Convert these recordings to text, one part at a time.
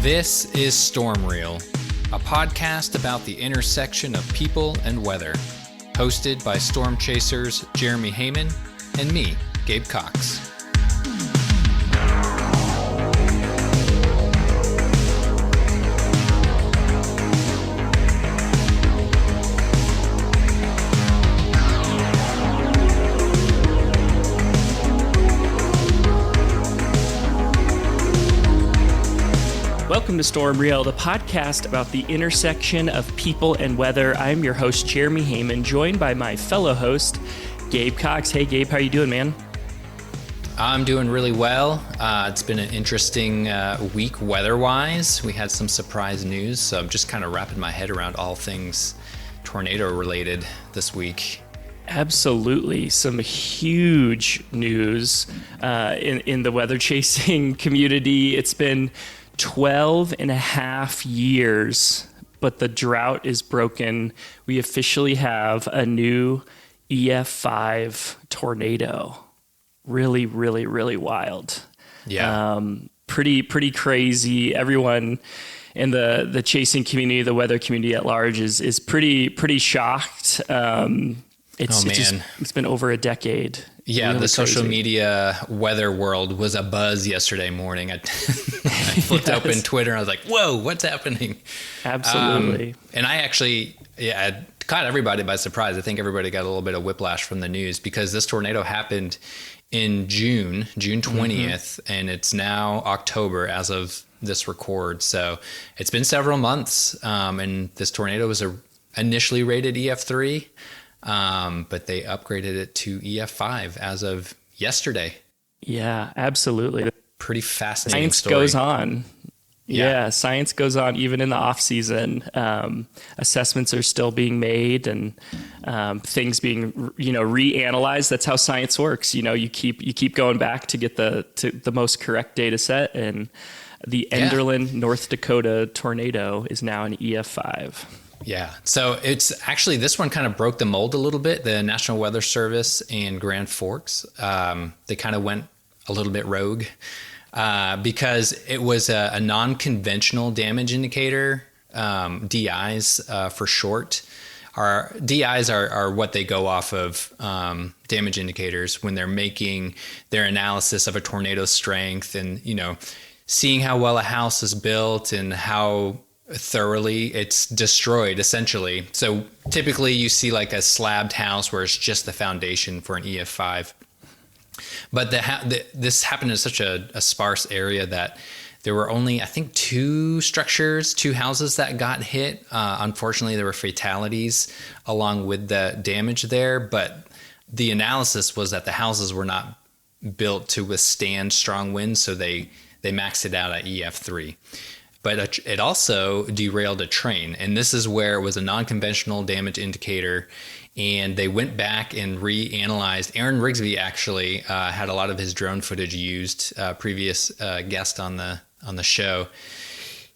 This is StormReel, a podcast about the intersection of people and weather, hosted by storm chasers Jeremy Hamann and me, Gabe Cox. Welcome to StormReel, the podcast about the intersection of people and weather. I'm your host, Jeremy Hamann, joined by my fellow host, Gabe Cox. Hey, Gabe, how you doing, man? I'm doing really well. It's been an interesting week weather-wise. We had some surprise news, so I'm just kind of wrapping my head around all things tornado-related this week. Absolutely. Some huge news in the weather chasing community. It's been 12 and a half years, but the drought is broken. We officially have a new EF5 tornado. Really, really, really wild. Yeah. Pretty crazy. Everyone in the chasing community, the weather community at large is pretty shocked. It's been over a decade. Yeah, really the social crazy. Media weather world was a buzz yesterday morning. I flipped open Twitter and I was like, whoa, what's happening? Absolutely. And I actually, it caught everybody by surprise. I think everybody got a little bit of whiplash from the news because this tornado happened in June 20th, and it's now October as of this record. So it's been several months, and this tornado was initially rated EF3. But they upgraded it to EF5 as of yesterday. Yeah, absolutely. Pretty fascinating Science story. goes on. Yeah, science goes on even in the off season. Assessments are still being made and things being reanalyzed. That's how science works. You keep going back to get the most correct data set, and the Enderlin, North Dakota tornado is now an EF5. Yeah. So it's actually, this one kind of broke the mold a little bit. The National Weather Service and Grand Forks, they kind of went a little bit rogue because it was a non-conventional damage indicator, DIs for short. Our DIs are what they go off of, damage indicators when they're making their analysis of a tornado strength and, seeing how well a house is built and how thoroughly it's destroyed, essentially. So typically you see like a slabbed house where it's just the foundation for an EF5. But this happened in such a sparse area that there were only, I think, two houses that got hit. Unfortunately, there were fatalities along with the damage there. But the analysis was that the houses were not built to withstand strong winds, so they maxed it out at EF3. But it also derailed a train. And this is where it was a non-conventional damage indicator. And they went back and reanalyzed. Aaron Rigsby actually had a lot of his drone footage used, previous guest on the show.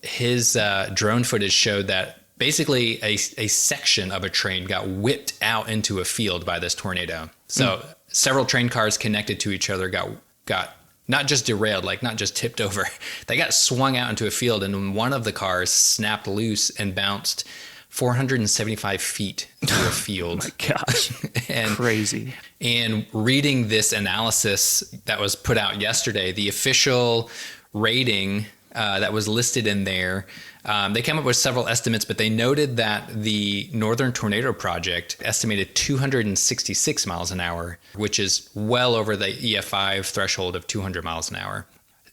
His drone footage showed that basically a section of a train got whipped out into a field by this tornado. So several train cars connected to each other got not just derailed, like not just tipped over. They got swung out into a field, and one of the cars snapped loose and bounced 475 feet through a field. Oh my gosh, crazy. And reading this analysis that was put out yesterday, the official rating that was listed in there, they came up with several estimates, but they noted that the Northern Tornado Project estimated 266 miles an hour, which is well over the EF5 threshold of 200 miles an hour.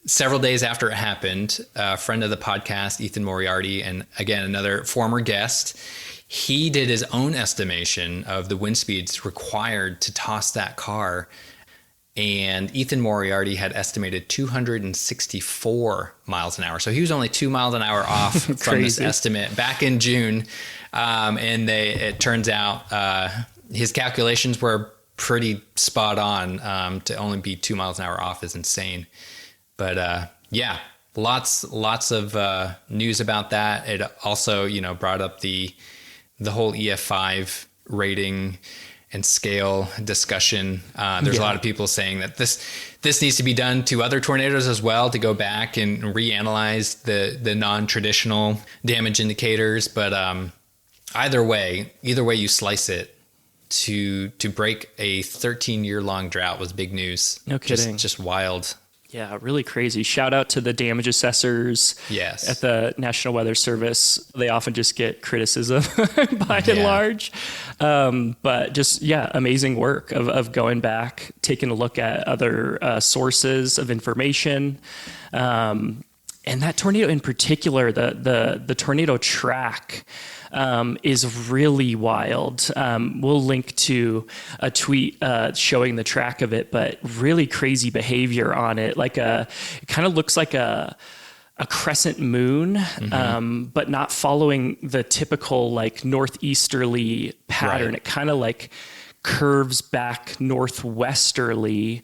Several days after it happened, a friend of the podcast, Ethan Moriarty, and again, another former guest, he did his own estimation of the wind speeds required to toss that car. And Ethan Moriarty had estimated 264 miles an hour. So he was only 2 miles an hour off from this estimate back in June. And it turns out his calculations were pretty spot on. To only be 2 miles an hour off is insane. But lots of news about that. It also, brought up the whole EF5 rating and scale discussion. There's a lot of people saying that this needs to be done to other tornadoes as well, to go back and reanalyze the non-traditional damage indicators. But either way you slice it, to break a 13-year-long drought was big news. No kidding. Just wild. Yeah, really crazy. Shout out to the damage assessors at the National Weather Service. They often just get criticism by and large. But just, amazing work of going back, taking a look at other sources of information. And that tornado in particular, the tornado track, is really wild. We'll link to a tweet showing the track of it, but really crazy behavior on it. It kind of looks like a crescent moon, but not following the typical northeasterly pattern. Right. It kind of curves back northwesterly,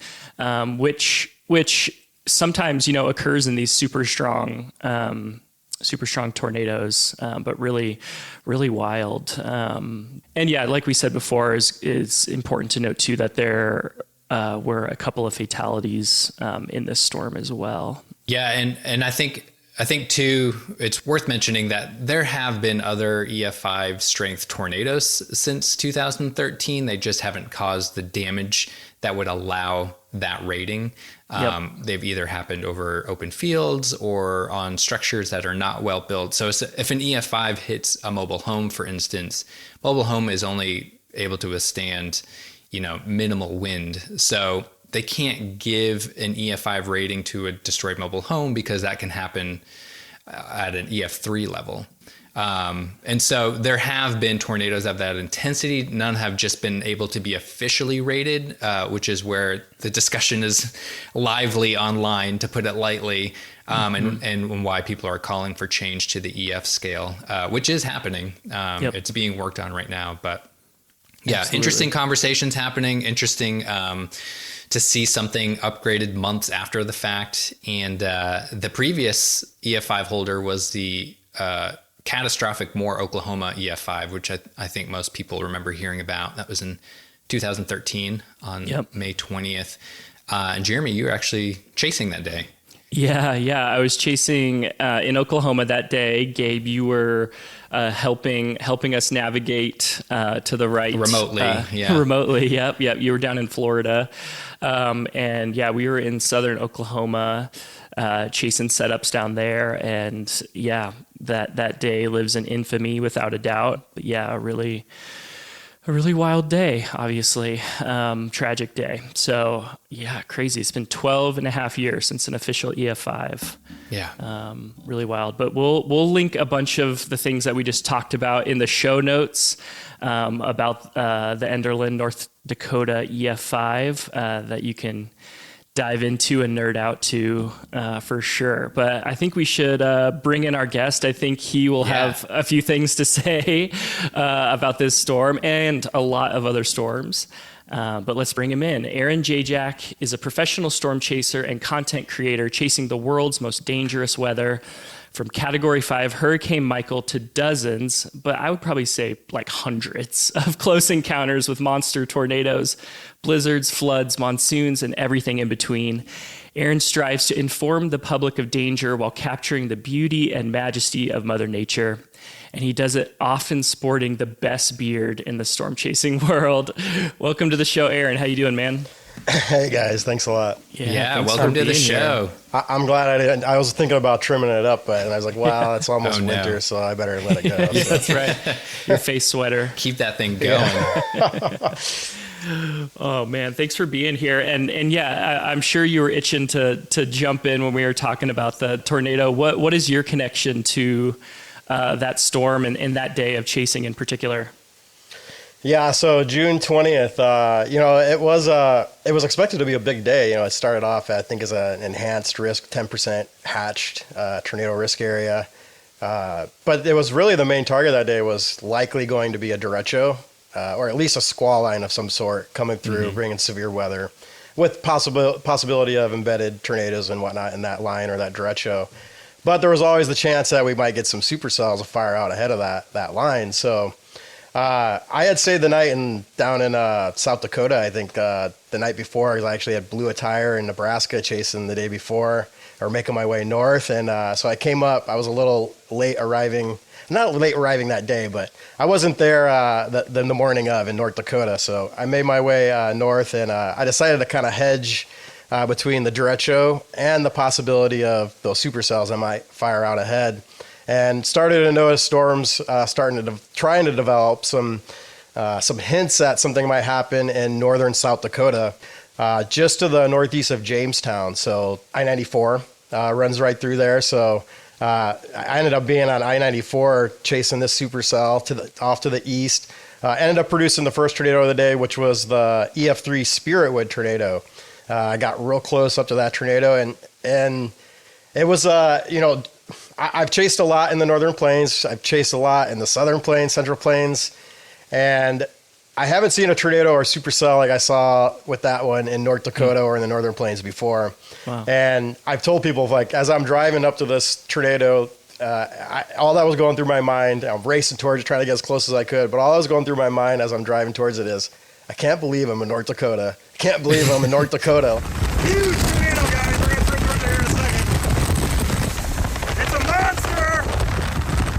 which sometimes occurs in these super strong tornadoes, but really, really wild. And like we said before, is important to note too that there were a couple of fatalities in this storm as well. Yeah, and I think too, it's worth mentioning that there have been other EF5 strength tornadoes since 2013. They just haven't caused the damage that would allow that rating. They've either happened over open fields or on structures that are not well built. So if an EF5 hits a mobile home, for instance, mobile home is only able to withstand, minimal wind. So they can't give an EF5 rating to a destroyed mobile home because that can happen at an EF3 level. And so there have been tornadoes of that intensity. None have just been able to be officially rated, which is where the discussion is lively online, to put it lightly, and why people are calling for change to the EF scale, which is happening. It's being worked on right now. But Absolutely. Interesting conversations happening. Interesting to see something upgraded months after the fact. And the previous EF5 holder was the catastrophic Moore, Oklahoma EF5, which I think most people remember hearing about. That was in 2013 on May 20th. And Jeremy, you were actually chasing that day. Yeah. I was chasing in Oklahoma that day. Gabe, you were helping us navigate to the right. Remotely, Remotely, yep. You were down in Florida. And we were in southern Oklahoma chasing setups down there. And that day lives in infamy without a doubt. But a really wild day, obviously. Tragic day. So crazy. It's been 12 and a half years since an official EF5. Really wild. But we'll link a bunch of the things that we just talked about in the show notes about the Enderlin, North Dakota EF5 that you can dive into and nerd out to for sure. But I think we should bring in our guest. I think he will have a few things to say about this storm and a lot of other storms. But let's bring him in. Aaron Jayjack is a professional storm chaser and content creator chasing the world's most dangerous weather, from Category 5 Hurricane Michael to dozens, but I would probably say hundreds of close encounters with monster tornadoes, blizzards, floods, monsoons, and everything in between. Aaron strives to inform the public of danger while capturing the beauty and majesty of Mother Nature. And he does it often sporting the best beard in the storm chasing world. Welcome to the show, Aaron. How you doing, man? Hey guys, thanks a lot. Welcome to the show. I'm glad I didn't. I was thinking about trimming it up, and I was like, wow, it's almost winter, so I better let it go. That's right. Your face sweater. Keep that thing going. Oh man, thanks for being here. And I'm sure you were itching to jump in when we were talking about the tornado. What is your connection to that storm and that day of chasing in particular? Yeah, so June 20th, it was expected to be a big day. It started off, I think, as an enhanced risk, 10% hatched tornado risk area. But it was really the main target that day was likely going to be a derecho, or at least a squall line of some sort coming through, bringing severe weather, with possibility of embedded tornadoes and whatnot in that line or that derecho. But there was always the chance that we might get some supercells of fire out ahead of that line. So I had stayed the night down in South Dakota. I think the night before, I actually had blew a tire in Nebraska chasing the day before, or making my way north. And so I came up. I was a little late arriving. Not late arriving that day, but I wasn't there the morning of in North Dakota. So I made my way north, and I decided to kind of hedge between the derecho and the possibility of those supercells I might fire out ahead. And started to notice storms trying to develop some hints that something might happen in northern South Dakota, just to the northeast of Jamestown. So I-94 runs right through there. So I ended up being on I-94 chasing this supercell off to the east. Ended up producing the first tornado of the day, which was the EF3 Spiritwood tornado. I got real close up to that tornado, and it was I've chased a lot in the northern plains. I've chased a lot in the southern plains, central plains, and I haven't seen a tornado or supercell like I saw with that one in North Dakota or in the northern plains before. Wow. And I've told people, like, as I'm driving up to this tornado, all that was going through my mind, I'm racing towards it, trying to get as close as I could, but all that was going through my mind as I'm driving towards it is, I can't believe I'm in North Dakota. I can't believe I'm in North Dakota. Huge tornado, guys. We're going to throw it here in a second. It's a monster!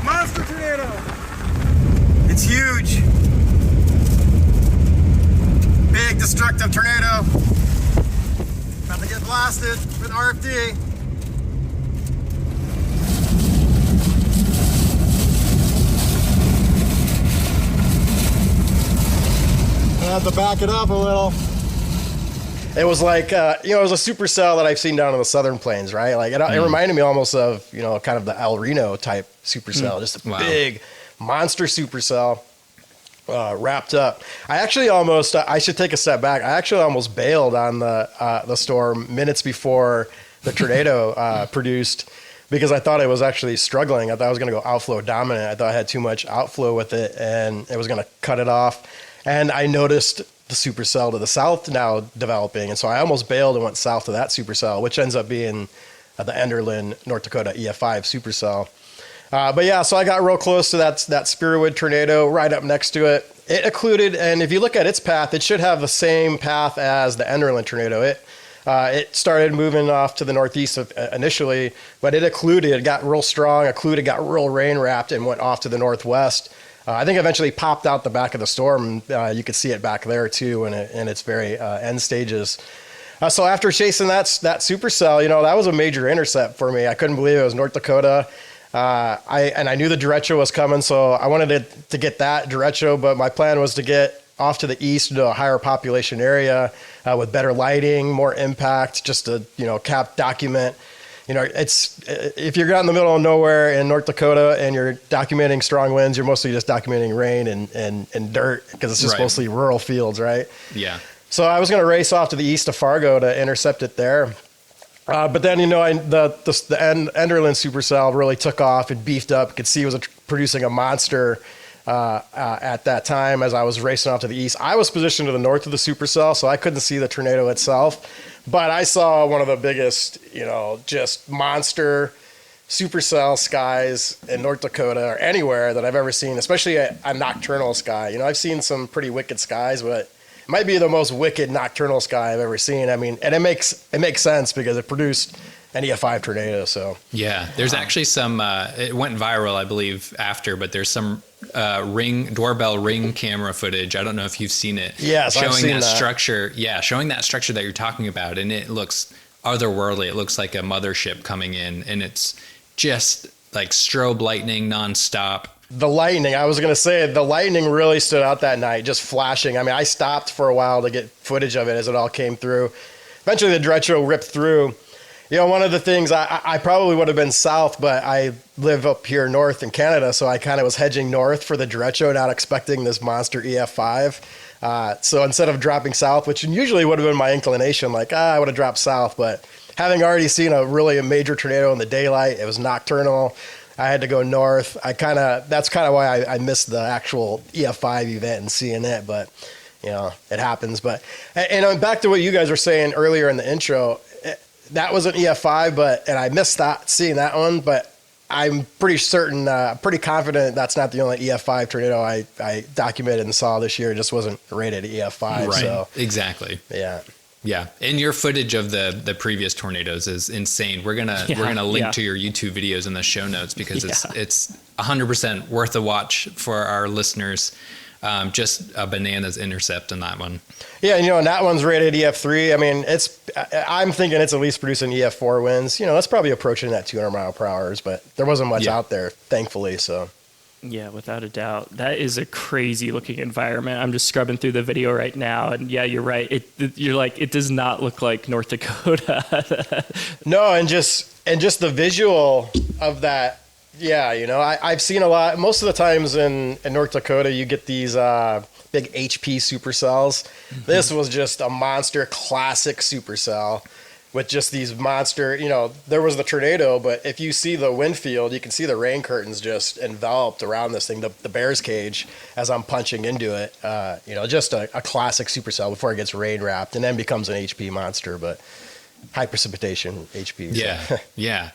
Monster tornado. It's huge. Big destructive tornado. About to get blasted with RFD. I have to back it up a little. It was like, it was a supercell that I've seen down in the southern plains, right? Like it reminded me almost of, kind of the El Reno type supercell, just a big monster supercell wrapped up. I actually I should take a step back. I actually almost bailed on the storm minutes before the tornado produced, because I thought it was actually struggling. I thought I was going to go outflow dominant. I thought I had too much outflow with it, and it was going to cut it off. And I noticed the supercell to the south now developing, and so I almost bailed and went south to that supercell, which ends up being the Enderlin, North Dakota EF5 supercell. But yeah, so I got real close to that Spiritwood tornado, right up next to it. It occluded, and if you look at its path, it should have the same path as the Enderlin tornado. It started moving off to the northeast initially, but it occluded. It got real strong, occluded, got real rain wrapped, and went off to the northwest. I think eventually popped out the back of the storm. You could see it back there too, in its very end stages. So after chasing that supercell, that was a major intercept for me. I couldn't believe it was North Dakota. I knew the derecho was coming, so I wanted to get that derecho, but my plan was to get off to the east to a higher population area with better lighting, more impact, just to document. It's, if you're out in the middle of nowhere in North Dakota and you're documenting strong winds, you're mostly just documenting rain and dirt, because it's just mostly rural fields, right? Yeah. So I was going to race off to the east of Fargo to intercept it there. But then, the Enderlin supercell really took off and beefed up. You could see it was producing a monster at that time as I was racing off to the east. I was positioned to the north of the supercell, so I couldn't see the tornado itself. But I saw one of the biggest, just monster supercell skies in North Dakota or anywhere that I've ever seen, especially a nocturnal sky. I've seen some pretty wicked skies, but it might be the most wicked nocturnal sky I've ever seen. I mean, and it makes sense because it produced an EF5 tornado. So yeah, there's actually some. It went viral, I believe, after, but there's some doorbell ring camera footage. I don't know if you've seen it. Yes, showing I've seen that structure. Yeah, showing that structure that you're talking about, and it looks otherworldly. It looks like a mothership coming in, and it's just like strobe lightning nonstop. The lightning, I was going to say, the lightning really stood out that night, just flashing. I mean, I stopped for a while to get footage of it as it all came through. Eventually, the derecho ripped through. One of the things, I probably would have been south, but I live up here north in Canada, so I kind of was hedging north for the derecho, not expecting this monster EF5. So instead of dropping south, which usually would have been my inclination, like, I would have dropped south, but having already seen a major tornado in the daylight, it was nocturnal, I had to go north. That's kind of why I missed the actual EF5 event and seeing it, but it happens. But and back to what you guys were saying earlier in the intro, that was an EF5, and I missed seeing that one. But I'm pretty certain, pretty confident that's not the only EF5 tornado I documented and saw this year. It just wasn't rated EF5. Right. So Exactly. yeah. Yeah, and your footage of the previous tornadoes is insane. We're gonna link to your YouTube videos in the show notes because it's 100% worth a watch for our listeners. Just a bananas intercept in that one. Yeah, and that one's rated EF3. I mean, I'm thinking it's at least producing EF4 winds. It's probably approaching that 200 mile per hour, but there wasn't much out there, thankfully. So. Yeah, without a doubt. That is a crazy looking environment. I'm just scrubbing through the video right now, and yeah, you're right. You're like, it does not look like North Dakota. No, and just the visual of that. Yeah, I've seen a lot. Most of the times in North Dakota, you get these big HP supercells. Mm-hmm. This was just a monster classic supercell with just these monster, there was the tornado, but if you see the wind field, you can see the rain curtains just enveloped around this thing, the bear's cage, as I'm punching into it. Just a classic supercell before it gets rain wrapped and then becomes an HP monster, but high precipitation HP. Yeah, so. Yeah.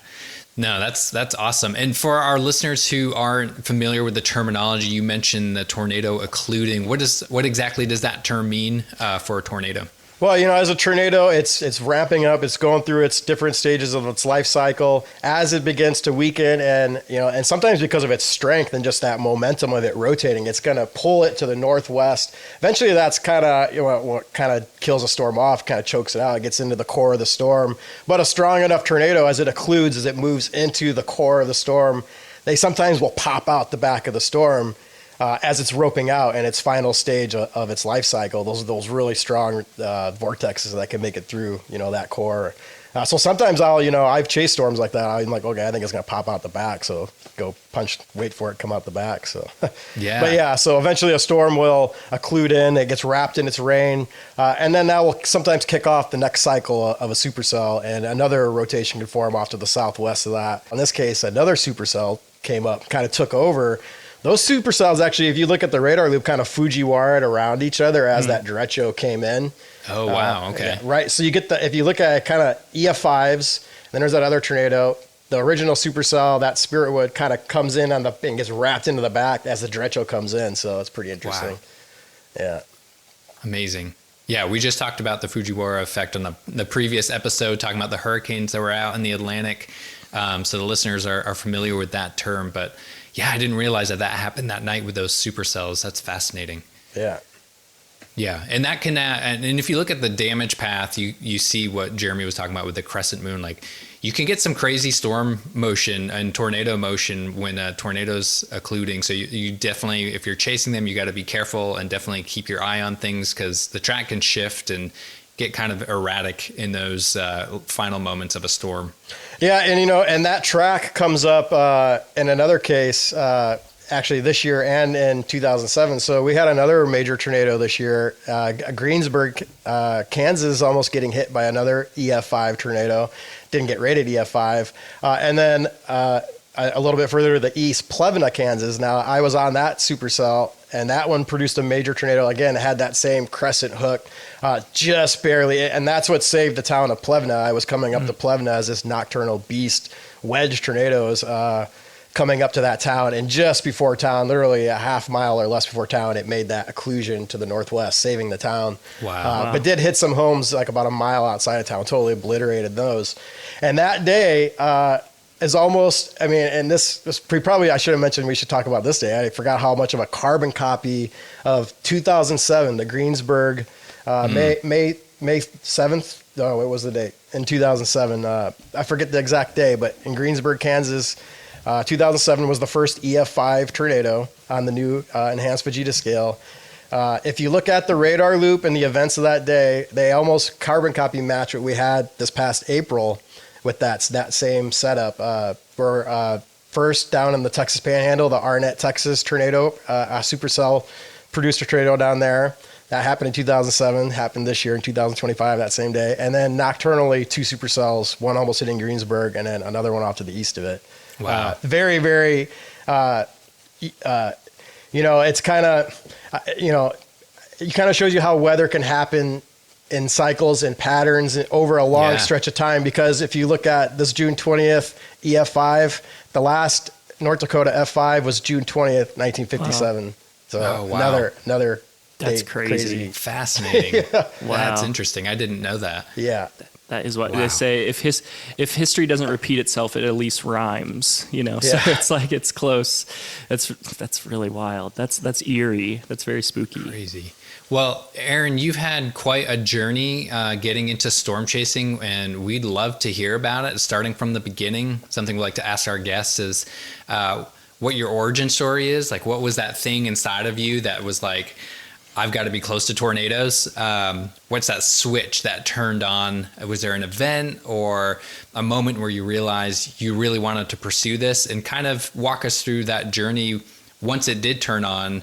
No, that's awesome. And for our listeners who aren't familiar with the terminology, you mentioned the tornado occluding. What exactly does that term mean for a tornado? Well, as a tornado, it's ramping up. It's going through its different stages of its life cycle as it begins to weaken, and sometimes because of its strength and just that momentum of it rotating, it's going to pull it to the northwest. Eventually, that's kind of what kind of kills a storm off, kind of chokes it out. It gets into the core of the storm. But a strong enough tornado, as it occludes, as it moves into the core of the storm, they sometimes will pop out the back of the storm. As it's roping out in its final stage of its life cycle, those really strong vortexes that can make it through, that core. So sometimes I've chased storms like that. I'm like, okay, I think it's going to pop out the back. So go punch, wait for it, come out the back. So, yeah. But yeah, so eventually a storm will occlude in, it gets wrapped in its rain. And then that will sometimes kick off the next cycle of a supercell, and another rotation can form off to the southwest of that. In this case, another supercell came up, kind of took over. Those supercells, actually, if you look at the radar loop, kind of Fujiwara around each other as that derecho came in. Oh, wow. Okay. Right. So you get if you look at kind of EF5s, then there's that other tornado, the original supercell, that spirit wood kind of comes in and gets wrapped into the back as the derecho comes in. So it's pretty interesting. Wow. Yeah. Amazing. Yeah, we just talked about the Fujiwara effect on the previous episode, talking about the hurricanes that were out in the Atlantic. So the listeners are familiar with that term, but yeah, I didn't realize that happened that night with those supercells. That's fascinating. Yeah. Yeah, and that can, and if you look at the damage path, you see what Jeremy was talking about with the crescent moon. Like, you can get some crazy storm motion and tornado motion when a tornado's occluding. So you definitely, if you're chasing them, you got to be careful and definitely keep your eye on things, because the track can shift and get kind of erratic in those final moments of a storm. Yeah, and and that track comes up in another case, actually this year and in 2007. So we had another major tornado this year. Greensburg, Kansas, almost getting hit by another EF5 tornado. Didn't get rated EF5. And then a little bit further to the east, Plevna, Kansas. Now, I was on that supercell, and that one produced a major tornado. Again, it had that same crescent hook, just barely. And that's what saved the town of Plevna. I was coming up to Plevna as this nocturnal beast, wedge tornadoes coming up to that town. And just before town, literally a half mile or less before town, it made that occlusion to the northwest, saving the town. Wow. But did hit some homes like about a mile outside of town, totally obliterated those. And that day is almost, I mean, and this probably I should have mentioned we should talk about this day. I forgot how much of a carbon copy of 2007, the Greensburg, May 7th. No, what was the date? In 2007. I forget the exact day, but in Greensburg, Kansas, 2007 was the first EF5 tornado on the new enhanced Vegeta scale. If you look at the radar loop and the events of that day, they almost carbon copy match what we had this past April with that same setup. We're first down in the Texas Panhandle, the Arnett, Texas tornado, a supercell produced a tornado down there. That happened in 2007, happened this year in 2025, that same day. And then nocturnally, two supercells, one almost hitting Greensburg and then another one off to the east of it. Wow. Very, very, it's kind of, it kind of shows you how weather can happen in cycles and patterns over a long stretch of time. Because if you look at this June 20th EF5, the last North Dakota F5 was June 20th, 1957. Wow. So another That's date, crazy. Fascinating. Wow. That's interesting. I didn't know that. Yeah. That is what they say. If history doesn't repeat itself, it at least rhymes. You know, so it's like it's close. That's really wild. That's eerie. That's very spooky. Crazy. Well, Aaron, you've had quite a journey getting into storm chasing, and we'd love to hear about it. Starting from the beginning, something we like to ask our guests is what your origin story is. Like, what was that thing inside of you that was like, I've got to be close to tornadoes? What's that switch that turned on? Was there an event or a moment where you realized you really wanted to pursue this? And kind of walk us through that journey once it did turn on,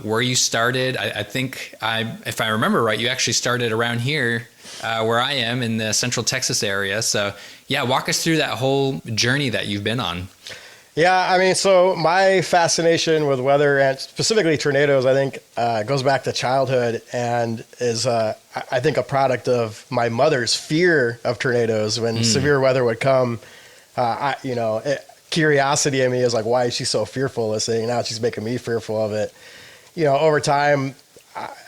where you started. I think, if I remember right, you actually started around here where I am in the Central Texas area. So yeah, walk us through that whole journey that you've been on. Yeah, I mean, so my fascination with weather and specifically tornadoes, I think, goes back to childhood and is, I think, a product of my mother's fear of tornadoes. When severe weather would come, curiosity in me is like, why is she so fearful of this thing? Now she's making me fearful of it. You know, over time,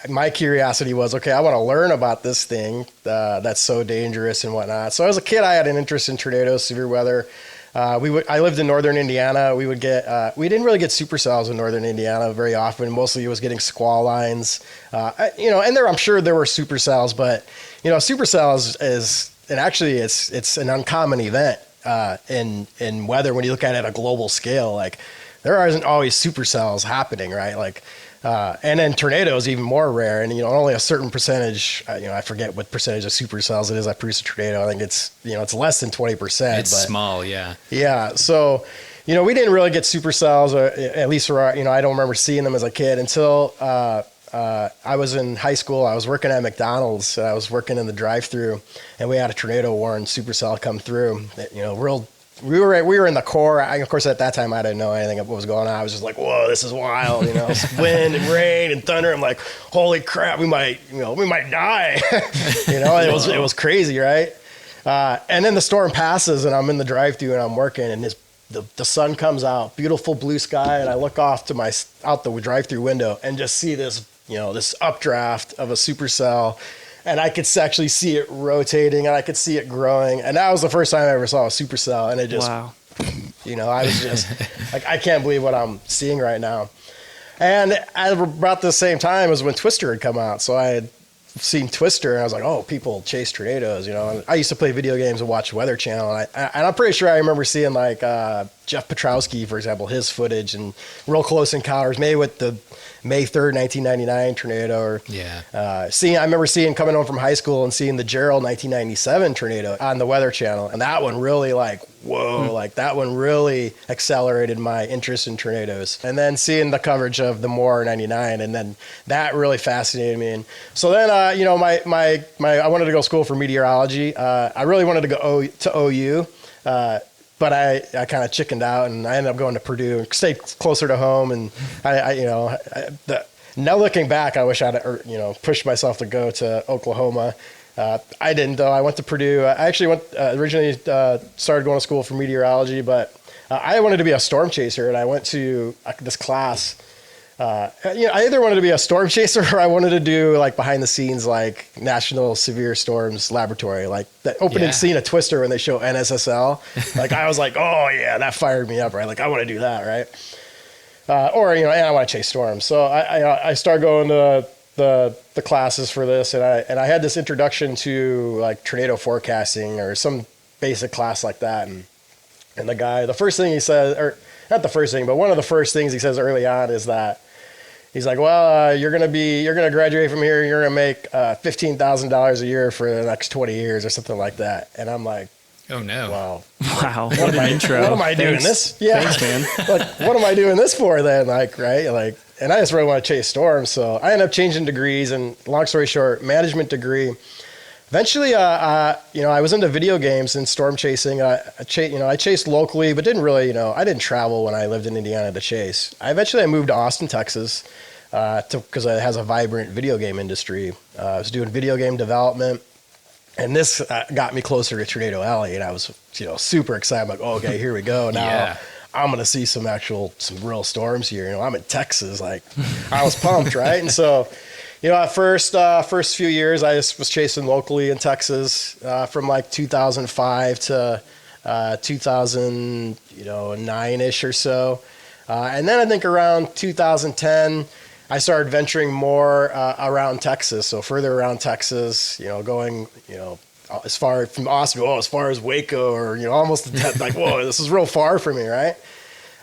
my curiosity was, okay, I want to learn about this thing that's so dangerous and whatnot. So as a kid, I had an interest in tornadoes, severe weather. I lived in northern Indiana. We didn't really get supercells in northern Indiana very often. Mostly it was getting squall lines, and I'm sure there were supercells, but supercells it's an uncommon event in weather when you look at it at a global scale. Like, there isn't always supercells happening, right? Like, and then tornadoes even more rare, and only a certain percentage. I forget what percentage of supercells it is that produce a tornado. I think it's less than 20%. It's small, yeah. Yeah, so we didn't really get supercells, or at least I don't remember seeing them as a kid until I was in high school. I was working at McDonald's. I was working in the drive-thru, and we had a tornado warning supercell come through. We were in the core. Of course, at that time, I didn't know anything of what was going on. I was just like, "Whoa, this is wild!" Wind and rain and thunder. I'm like, "Holy crap, we might die!" It was crazy, right? And then the storm passes, and I'm in the drive-thru and I'm working, and the sun comes out, beautiful blue sky, and I look off to out the drive-thru window and just see this updraft of a supercell. And I could actually see it rotating, and I could see it growing. And that was the first time I ever saw a supercell. And it just, wow. I was just like, I can't believe what I'm seeing right now. And at about the same time as when Twister had come out. So I had seen Twister, and I was like, oh, people chase tornadoes, And I used to play video games and watch Weather Channel. And I'm pretty sure I remember seeing like Jeff Petrowski, for example, his footage and real close encounters, maybe with the May 3rd, 1999 tornado. Or I remember seeing, coming home from high school and seeing the Gerald 1997 tornado on the Weather Channel. And that one really that one really accelerated my interest in tornadoes. And then seeing the coverage of the Moore 99, and then that really fascinated me. And so then, I wanted to go to school for meteorology. I really wanted to go to OU. But I kind of chickened out, and I ended up going to Purdue and stayed closer to home. And now looking back, I wish I'd pushed myself to go to Oklahoma. I didn't, though. I went to Purdue. I actually originally started going to school for meteorology, but I wanted to be a storm chaser, and I went to this class. I either wanted to be a storm chaser or I wanted to do like behind the scenes, like National Severe Storms Laboratory, like that opening scene of Twister when they show NSSL. Like, I was like, oh yeah, that fired me up, right? Like, I want to do that, right? And I want to chase storms. So I started going to the classes for this, and I had this introduction to like tornado forecasting or some basic class like that. And the guy, the first thing he says, or not the first thing, but one of the first things he says early on is that he's like, well, you're going to graduate from here. You're going to make $15,000 a year for the next 20 years or something like that. And I'm like, oh no. Wow. What an intro. What am I doing this? Yeah. Thanks, man. Like, what am I doing this for then? Like, right. Like, and I just really want to chase storms. So I ended up changing degrees, and long story short, management degree. Eventually, I was into video games and storm chasing. I chased locally, but didn't really, I didn't travel when I lived in Indiana to chase. I moved to Austin, Texas. because it has a vibrant video game industry. I was doing video game development, and this got me closer to Tornado Alley, and I was, super excited. I'm like, oh, okay, here we go. Now Yeah. I'm going to see some real storms here. I'm in Texas. Like, I was pumped, right? And so, at first few years, I just was chasing locally in Texas from like 2005 to 2009-ish or so. And then I think around 2010, I started venturing more around Texas. So further around Texas, going, as far from Austin, as far as Waco, or, almost like, whoa, this is real far for me, right?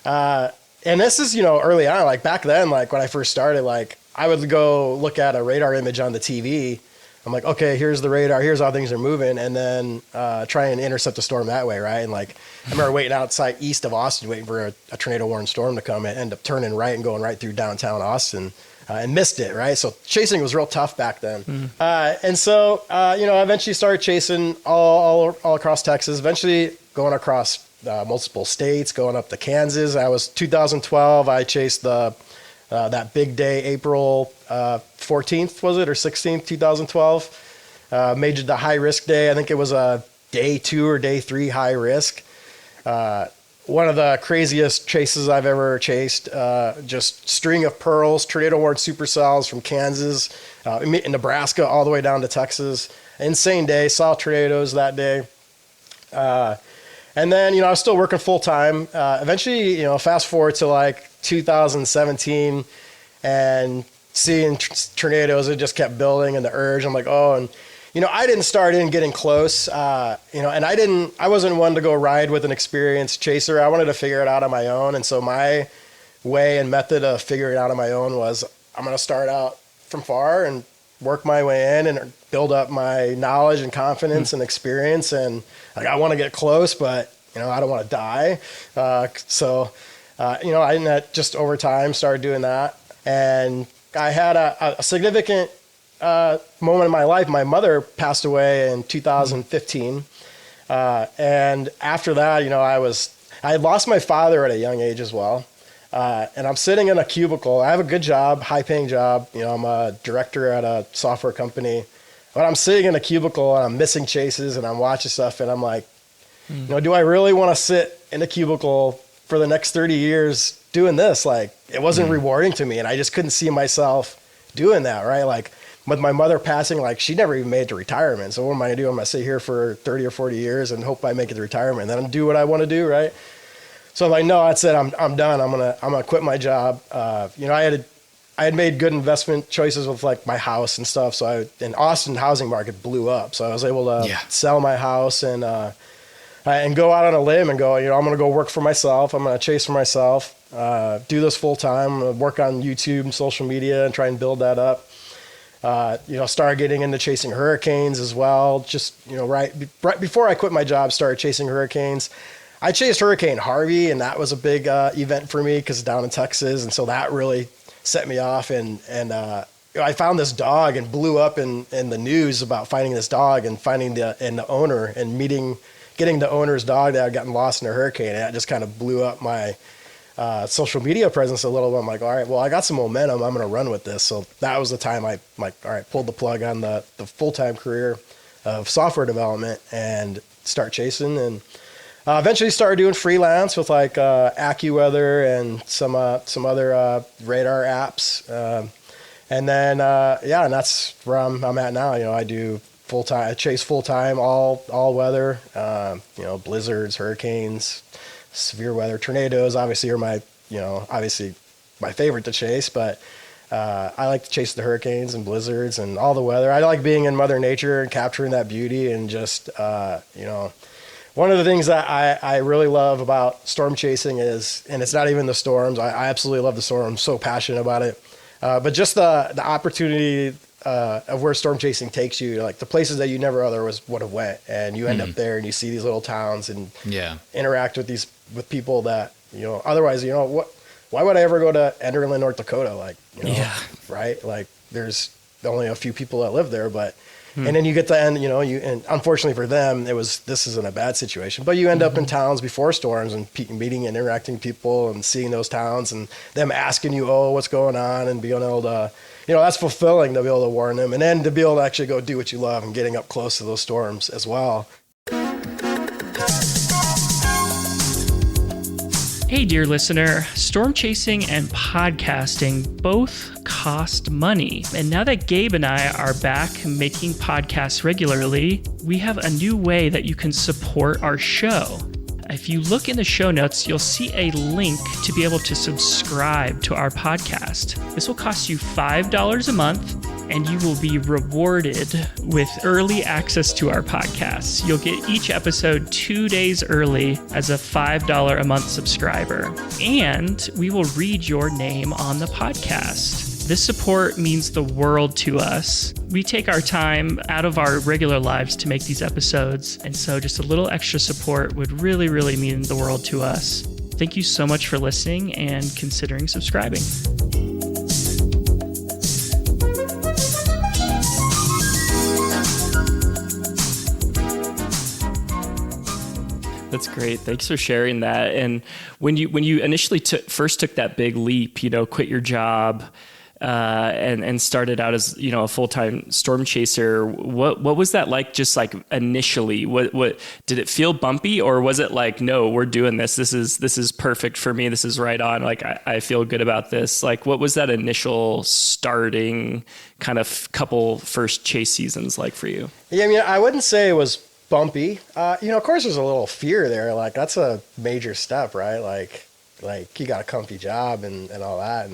And this is, early on, like back then, like when I first started, like I would go look at a radar image on the TV. I'm like, okay, here's the radar, here's how things are moving, and then try and intercept a storm that way, right? And like, I remember waiting outside east of Austin, waiting for a tornado-warned storm to come, and end up turning right and going right through downtown Austin, and missed it, right? So chasing was real tough back then. And so, I eventually started chasing all across Texas, eventually going across multiple states, going up to Kansas. 2012, I chased that big day, April 14th, was it, or 16th, 2012. Made it the high risk day. I think it was a day 2 or day 3 high risk. One of the craziest chases I've ever chased. Just string of pearls, tornado-warned supercells from Kansas, in Nebraska, all the way down to Texas. Insane day. Saw tornadoes that day. And then, I was still working full time. Eventually, fast forward to like 2017 and seeing tornadoes, it just kept building, and the urge. I'm like, oh, and I didn't start in getting close, and I wasn't one to go ride with an experienced chaser. I wanted to figure it out on my own. And so my way and method of figuring it out on my own was, I'm going to start out from far and work my way in and build up my knowledge and confidence and experience. And like, I want to get close, but I don't want to die. So I just over time started doing that. And I had a significant moment in my life. My mother passed away in 2015. And after that, I had lost my father at a young age as well. And I'm sitting in a cubicle. I have a good job, high paying job. I'm a director at a software company, but I'm sitting in a cubicle and I'm missing chases and I'm watching stuff. And I'm like, do I really want to sit in a cubicle for the next 30 years doing this? Like, it wasn't rewarding to me. And I just couldn't see myself doing that. Right. Like, with my mother passing, like, she never even made it to retirement. So what am I going to do? I'm going to sit here for 30 or 40 years and hope I make it to retirement, and then do what I want to do. Right. So I'm like, no, that's it. I'm done. I'm gonna quit my job. I had made good investment choices with like my house and stuff. So in Austin, housing market blew up. So I was able to sell my house and go out on a limb and go, I'm gonna go work for myself. I'm gonna chase for myself. Do this full time. I'm gonna work on YouTube and social media and try and build that up. Started getting into chasing hurricanes as well. Just right before I quit my job, started chasing hurricanes. I chased Hurricane Harvey, and that was a big event for me because it's down in Texas, and so that really set me off. And I found this dog and blew up in the news about finding this dog and finding the owner and getting the owner's dog that had gotten lost in a hurricane. And that just kind of blew up my social media presence a little bit. I'm like, all right, well, I got some momentum. I'm going to run with this. So that was the time I pulled the plug on the full-time career of software development and start chasing, and eventually started doing freelance with like AccuWeather and some other radar apps. And then, and that's where I'm at now. I do full-time, I chase full-time, all weather, blizzards, hurricanes, severe weather, tornadoes obviously are my favorite to chase, but I like to chase the hurricanes and blizzards and all the weather. I like being in Mother Nature and capturing that beauty, and just, one of the things that I really love about storm chasing is, and it's not even the storms, I absolutely love the storm, I'm so passionate about it, but just the opportunity of where storm chasing takes you, like the places that you never otherwise would have went, and you end up there and you see these little towns and interact with people that otherwise why would I ever go to Enderlin, North Dakota? Like right, like there's only a few people that live there, but And then you get to end, and unfortunately for them, this isn't a bad situation, but you end up in towns before storms and meeting and interacting with people and seeing those towns and them asking you, oh, what's going on, and being able to, that's fulfilling to be able to warn them and then to be able to actually go do what you love and getting up close to those storms as well. Hey, dear listener, storm chasing and podcasting both cost money. And now that Gabe and I are back making podcasts regularly, we have a new way that you can support our show. If you look in the show notes, you'll see a link to be able to subscribe to our podcast. This will cost you $5 a month, and you will be rewarded with early access to our podcasts. You'll get each episode 2 days early as a $5 a month subscriber, and we will read your name on the podcast. This support means the world to us. We take our time out of our regular lives to make these episodes, and so just a little extra support would really, really mean the world to us. Thank you so much for listening and considering subscribing. That's great. Thanks for sharing that. And when you initially first took that big leap, quit your job and started out as a full-time storm chaser, what was that like? Just like initially, what did it feel bumpy, or was it like, no, we're doing this. This is perfect for me. This is right on. Like I feel good about this. Like what was that initial starting kind of couple first chase seasons like for you? Yeah, I mean, I wouldn't say it was bumpy. Of course there's a little fear there. Like that's a major step, right? Like you got a comfy job and all that.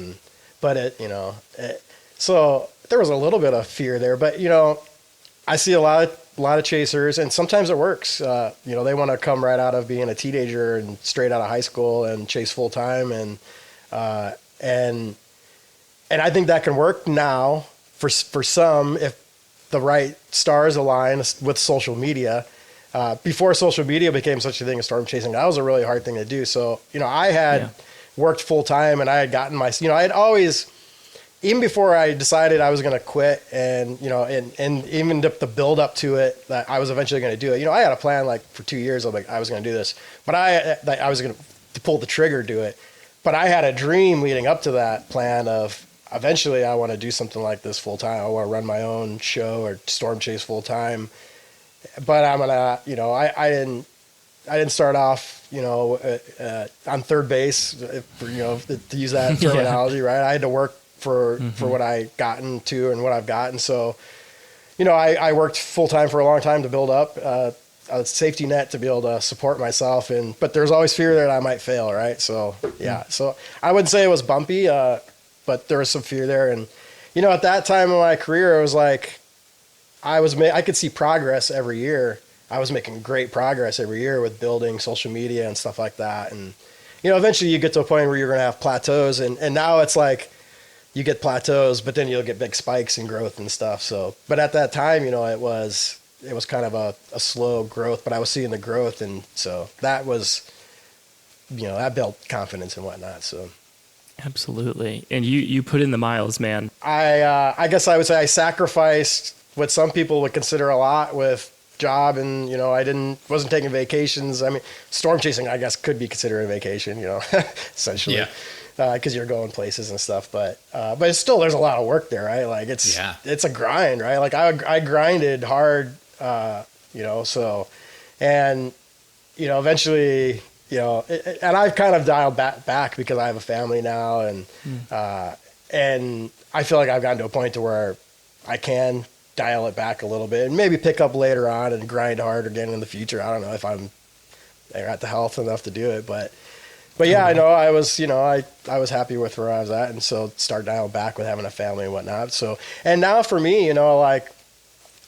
So there was a little bit of fear there, but I see a lot of chasers, and sometimes it works. They want to come right out of being a teenager and straight out of high school and chase full time. And I think that can work now for some, if the right stars align with social media. Before social media became such a thing as storm chasing, that was a really hard thing to do. So, I had worked full time, and I had gotten I had always, even before I decided I was going to quit and even the build up to it, that I was eventually going to do it. I had a plan like for 2 years of I was going to do this, but I was going to pull the trigger, do it. But I had a dream leading up to that plan of, eventually I want to do something like this full time. I want to run my own show or storm chase full time. But I'm gonna, I didn't start off, on third base, to use that terminology, right? I had to work for what I gotten to and what I've gotten. So, I worked full time for a long time to build up a safety net to be able to support myself. But there's always fear that I might fail, right? So yeah, so I wouldn't say it was bumpy, but there was some fear there. And, at that time in my career, it was like, I could see progress every year. I was making great progress every year with building social media and stuff like that. And, eventually you get to a point where you're going to have plateaus, and now it's like you get plateaus, but then you'll get big spikes in growth and stuff. So, but at that time, it was kind of a slow growth, but I was seeing the growth. And so that was, that built confidence and whatnot. So. Absolutely. And you put in the miles, man. I guess I would say I sacrificed what some people would consider a lot with job, and I wasn't taking vacations. I mean, storm chasing, I guess, could be considered a vacation, essentially, because you're going places and stuff. But it's still, there's a lot of work there, right? Like it's a grind, right? Like I grinded hard, so, and eventually, and I've kind of dialed back because I have a family now, and I feel like I've gotten to a point to where I can dial it back a little bit and maybe pick up later on and grind hard again in the future. I don't know if I'm at the health enough to do it, but yeah, I know I was happy with where I was at, and so start dialing back with having a family and whatnot. So, and now for me, like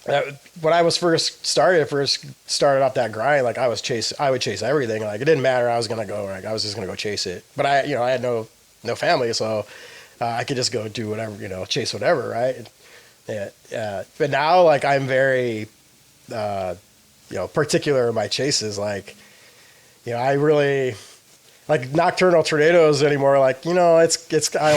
when I first started off that grind, like I would chase everything. Like it didn't matter. I was going to go, like I was just going to go chase it, but I had no family. So I could just go do whatever, chase whatever. Right. But now, like I'm very, particular in my chases. Like, I really like nocturnal tornadoes anymore. Like, I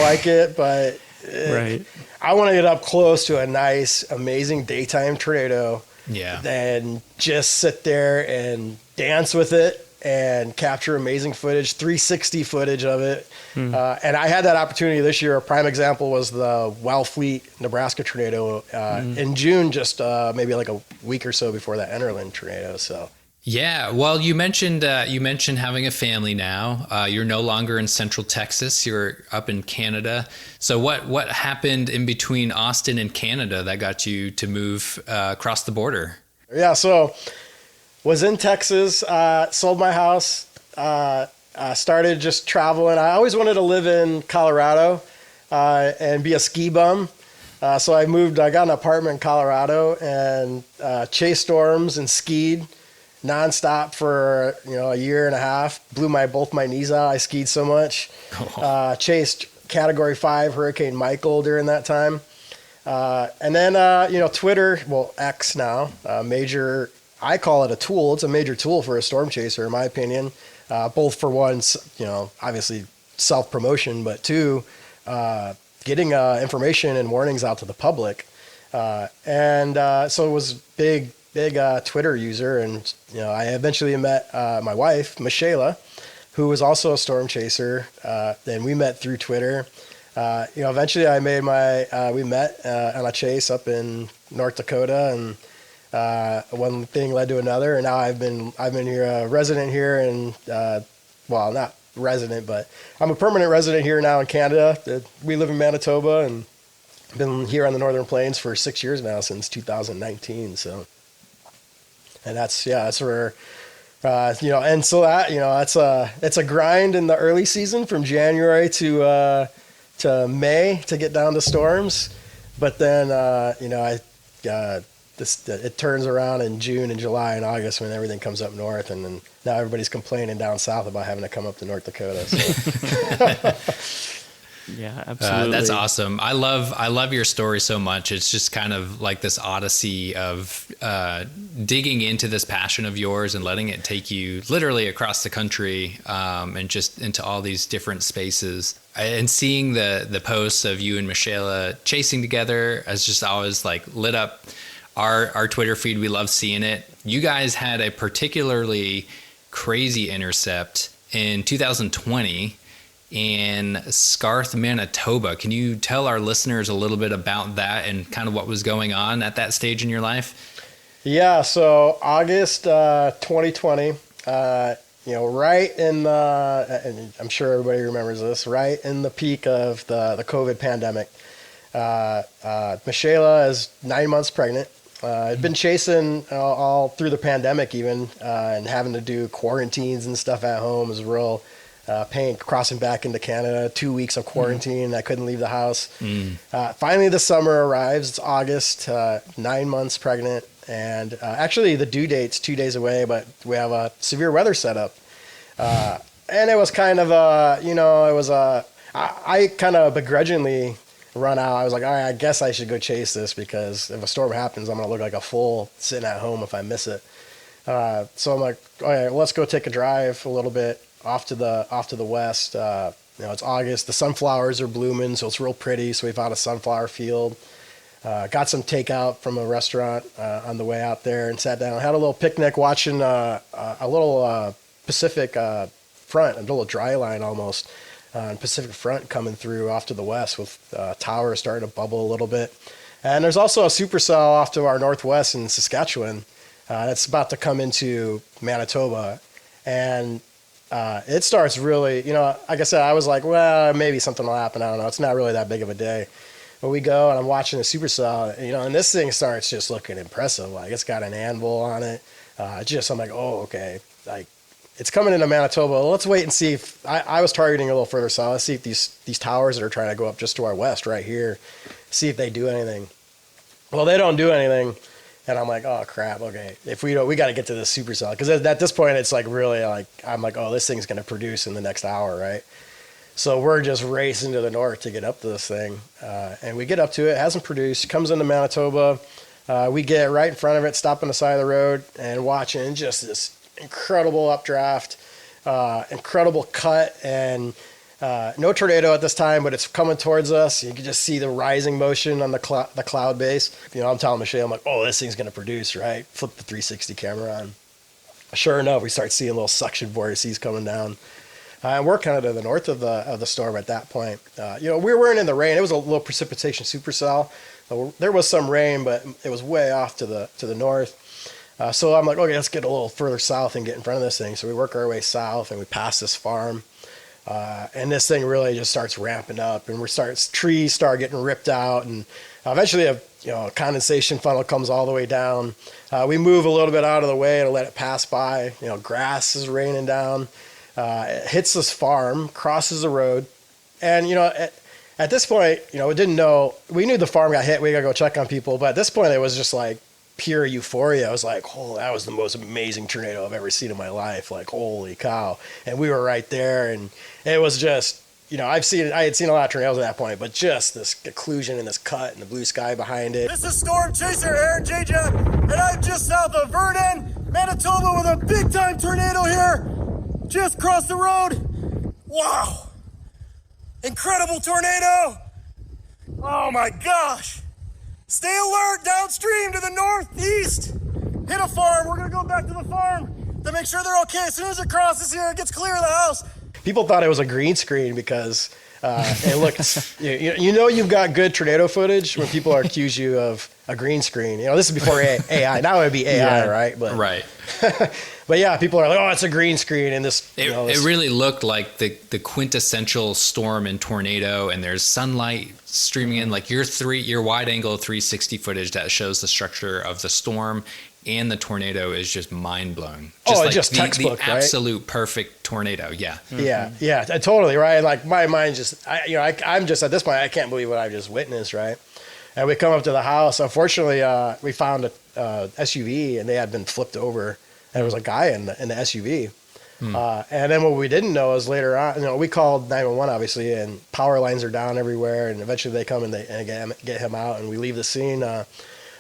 like it, but Right. I want to get up close to a nice, amazing daytime tornado. Yeah. Then just sit there and dance with it and capture amazing footage, 360 footage of it. And I had that opportunity this year. A prime example was the Wellfleet, Nebraska tornado in June, just maybe like a week or so before that Enderlin tornado. So. Yeah, well, you mentioned having a family now. You're no longer in Central Texas. You're up in Canada. So what happened in between Austin and Canada that got you to move across the border? Yeah, so was in Texas, sold my house, started just traveling. I always wanted to live in Colorado and be a ski bum. So I got an apartment in Colorado and chased storms and skied nonstop for a year and a half. Blew both my knees out. I skied so much. Chased Category 5 Hurricane Michael during that time. And then Twitter, well, X now, major. I call it a tool. It's a major tool for a storm chaser, in my opinion. Both for one, obviously self-promotion, but two, getting information and warnings out to the public. So it was big Twitter user. And, I eventually met my wife, Michaela, who was also a storm chaser. Then we met through Twitter. Eventually we met on a chase up in North Dakota, and one thing led to another, and now I've been here, a resident here, and well, not resident, but I'm a permanent resident here now in Canada. We live in Manitoba, and been here on the Northern Plains for 6 years now, since 2019. So, and that's where. And so that it's a grind in the early season from January to May to get down to storms, but then it turns around in June and July and August when everything comes up north, and then now everybody's complaining down south about having to come up to North Dakota. So. Yeah, absolutely. That's awesome. I love your story so much. It's just kind of like this odyssey of digging into this passion of yours and letting it take you literally across the country, and just into all these different spaces. And seeing the posts of you and Michaela chasing together has just always like lit up our Twitter feed. We love seeing it. You guys had a particularly crazy intercept in 2020 in Scarth, Manitoba. Can you tell our listeners a little bit about that and kind of what was going on at that stage in your life? Yeah, so August 2020, right in the, and I'm sure everybody remembers this, right in the peak of the COVID pandemic. Michaela is 9 months pregnant. I'd been chasing all through the pandemic even, and having to do quarantines and stuff at home was real pain. Crossing back into Canada, 2 weeks of quarantine. I couldn't leave the house. Finally, the summer arrives. It's August, 9 months pregnant. And actually, the due date's 2 days away, but we have a severe weather setup. And it was kind of I kind of begrudgingly run out. I was like, all right, I guess I should go chase this, because if a storm happens, I'm going to look like a fool sitting at home if I miss it. So I'm like, all right, well, let's go take a drive a little bit off to the west. It's August. The sunflowers are blooming, so it's real pretty. So we found a sunflower field. Got some takeout from a restaurant on the way out there, and sat down. Had a little picnic, watching a little Pacific front, a little dry line almost. Pacific front coming through off to the west, with towers starting to bubble a little bit. And there's also a supercell off to our northwest in Saskatchewan that's about to come into Manitoba. And it starts really, like I said, I was like, well, maybe something will happen. I don't know. It's not really that big of a day. But we go, and I'm watching the supercell, and this thing starts just looking impressive. Like, it's got an anvil on it. I'm like, oh, okay. Like, it's coming into Manitoba. Let's wait and see if I was targeting a little further south. Let's see if these towers that are trying to go up just to our west right here, see if they do anything. Well, they don't do anything. And I'm like, oh crap. Okay. If we got to get to this supercell. Cause at this point it's like really like, I'm like, oh, this thing's going to produce in the next hour. Right. So we're just racing to the north to get up to this thing. And we get up to it. It hasn't produced, comes into Manitoba. We get right in front of it, stop on the side of the road, and watching just this incredible updraft, incredible cut, and No tornado at this time, but it's coming towards us. You can just see the rising motion on the cloud base. I'm telling Michelle, I'm like, oh, this thing's going to produce, right? Flip the 360 camera on. Sure enough, we start seeing little suction vortices coming down. And we're kind of to the north of the storm at that point. We weren't in the rain. It was a low precipitation supercell. There was some rain, but it was way off to the north. So I'm like, okay, let's get a little further south and get in front of this thing. So we work our way south, and we pass this farm. And this thing really just starts ramping up, and trees start getting ripped out, and eventually a condensation funnel comes all the way down. We move a little bit out of the way to let it pass by. Grass is raining down. It hits this farm, crosses the road, and at this point, we didn't know. We knew the farm got hit. We got to go check on people, but at this point, it was just like pure euphoria. I was like, oh, that was the most amazing tornado I've ever seen in my life. Like, holy cow. And we were right there, and it was just, I had seen a lot of tornadoes at that point, but just this occlusion and this cut and the blue sky behind it. This is Storm Chaser Aaron Jayjack, and I'm just south of Vernon, Manitoba, with a big time tornado here. Just crossed the road. Wow. Incredible tornado. Oh my gosh. Stay alert downstream to the northeast. Hit a farm. We're going to go back to the farm to make sure they're okay. As soon as it crosses here, it gets clear of the house. People thought it was a green screen because it looked, you've got good tornado footage when people accuse you of a green screen. This is before AI. Now it would be AI, right? But, right. But yeah, people are like, oh, it's a green screen. And it really looked like the quintessential storm and tornado, and there's sunlight streaming in, like your wide angle 360 footage that shows the structure of the storm and the tornado is just mind blowing. Just textbook, the absolute perfect tornado. Yeah. Yeah, totally. Right. Like my mind I'm just at this point, I can't believe what I've just witnessed. Right. And we come up to the house. Unfortunately, we found a SUV, and they had been flipped over, and there was a guy in the SUV. And then what we didn't know is later on, we called 911 obviously, and power lines are down everywhere, and eventually they come and get him out, and we leave the scene.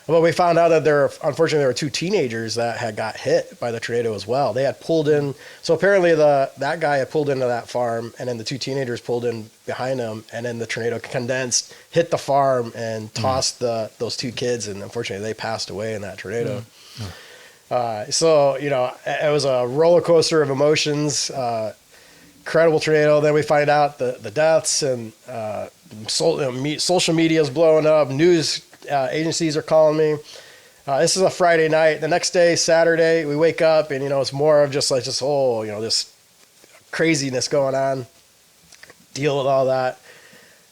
But we found out that unfortunately there were two teenagers that had got hit by the tornado as well. They had pulled in. So apparently that guy had pulled into that farm, and then the two teenagers pulled in behind him, and then the tornado condensed, hit the farm, and tossed those two kids, and unfortunately they passed away in that tornado. So it was a roller coaster of emotions. Incredible tornado. Then we find out the deaths, and social media is blowing up. News agencies are calling me. This is a Friday night. The next day, Saturday, we wake up, and it's more of just like this whole this craziness going on. Deal with all that.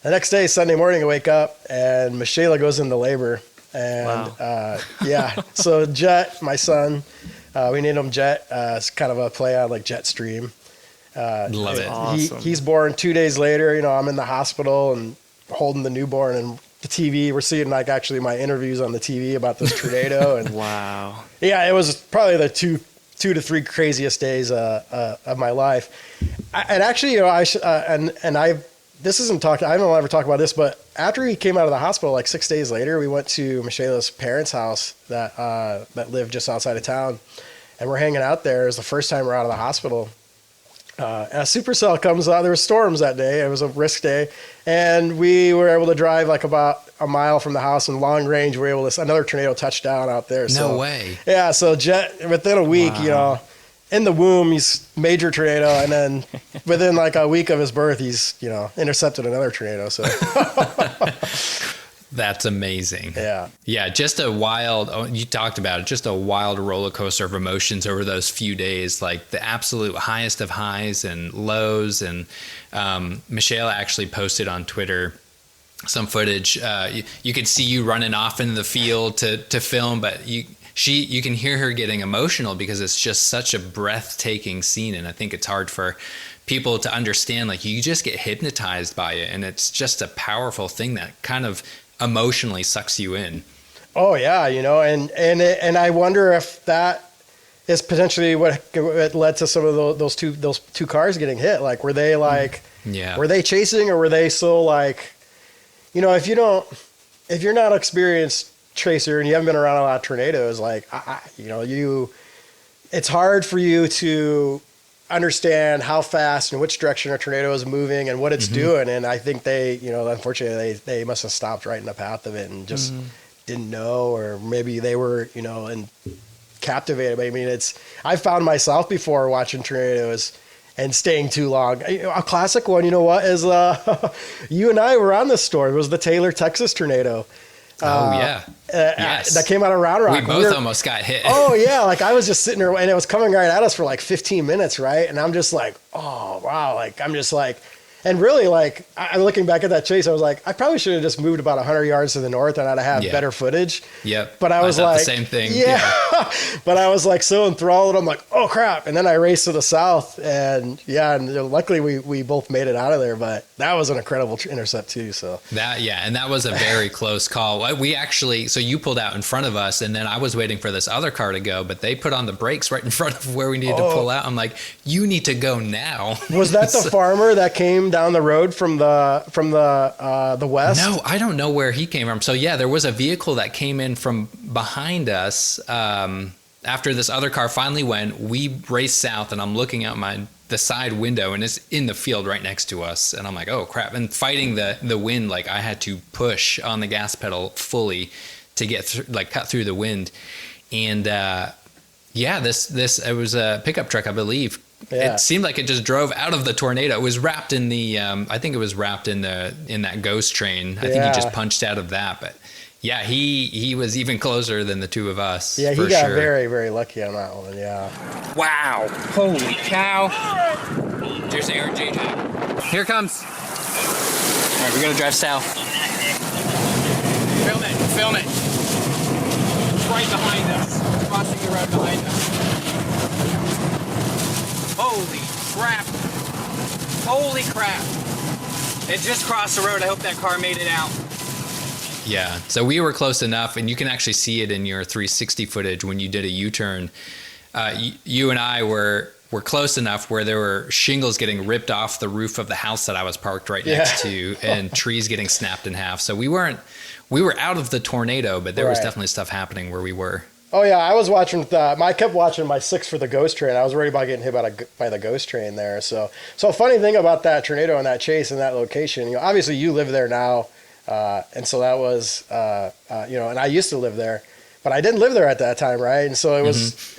The next day, Sunday morning, I wake up, and Michelle goes into labor. And so Jett, my son, we named him Jett. It's kind of a play on like Jet Stream. Love it. Awesome. He's born 2 days later. I'm in the hospital and holding the newborn, and the TV. We're seeing like actually my interviews on the TV about this tornado. And wow. Yeah, it was probably the two to three craziest days of my life. This isn't talked. I don't ever talk about this, but after he came out of the hospital, like 6 days later, we went to Michelle's parents' house that lived just outside of town, and we're hanging out there. It was the first time we're out of the hospital. And a supercell comes out. There were storms that day. It was a risk day, and we were able to drive like about a mile from the house in long range. We were able to another tornado touched down out there. No way. Yeah. So Jett, within a week, Wow. In the womb, he's major tornado, and then within like a week of his birth, he's intercepted another tornado. So That's amazing. yeah, just a wild. You talked about it. Just a wild roller coaster of emotions over those few days, like the absolute highest of highs and lows. And Michelle actually posted on Twitter some footage. You could see you running off into the field to film, but you can hear her getting emotional because it's just such a breathtaking scene. And I think it's hard for people to understand, like you just get hypnotized by it. And it's just a powerful thing that kind of emotionally sucks you in. Oh yeah. And I wonder if that is potentially what led to some of those two cars getting hit. Like, were they were they chasing, or were they so like, if you're not an experienced tracer and you haven't been around a lot of tornadoes, like, it's hard for you to, understand how fast and which direction a tornado is moving and what it's doing. And I think they, unfortunately, they must have stopped right in the path of it and just didn't know, or maybe they were, and captivated. I mean, I found myself before watching tornadoes and staying too long. A classic one, is you and I were on this storm. It was the Taylor, Texas tornado. Yes. That came out of Round Rock. We both almost got hit. Oh yeah, like I was just sitting there and it was coming right at us for like 15 minutes, right? And I'm just like, oh wow, like I'm just like, and really like I'm looking back at that chase, I was like, I probably should have just moved about 100 yards to the north and I'd have had better footage. Yep. But I was thought like, the same thing. Yeah. But I was like so enthralled. I'm like, oh crap. And then I raced to the south and luckily we both made it out of there, but that was an incredible intercept too. So and that was a very close call. We actually, so you pulled out in front of us and then I was waiting for this other car to go, but they put on the brakes right in front of where we needed to pull out. I'm like, you need to go now. Was that the farmer that came down the road from the west? No, I don't know where he came from. So yeah, there was a vehicle that came in from behind us. After this other car finally went, we raced south and I'm looking out the side window and it's in the field right next to us. And I'm like, oh crap. And fighting the wind, like I had to push on the gas pedal fully to get cut through the wind. And this it was a pickup truck, I believe. Yeah. It seemed like it just drove out of the tornado. It was wrapped in I think it was wrapped in that ghost train. I think he just punched out of that, but yeah, he was even closer than the two of us. Yeah, he got very, very lucky on that one. Yeah. Wow! Holy cow! There's Aaron Jayjack. Here it comes. All right, we're gonna drive south. Film it! Film it! It's right behind us. It's crossing the road behind us. Holy crap! Holy crap! It just crossed the road. I hope that car made it out. Yeah, so we were close enough, and you can actually see it in your 360 footage when you did a U-turn. You and I were close enough where there were shingles getting ripped off the roof of the house that I was parked right next to, and trees getting snapped in half. So we were out of the tornado, but there was definitely stuff happening where we were. Oh yeah, I was watching. I kept watching my 6 for the ghost train. I was worried about getting hit by the ghost train there. So funny thing about that tornado and that chase and that location. Obviously you live there now. And so that was, and I used to live there, but I didn't live there at that time. Right. And so it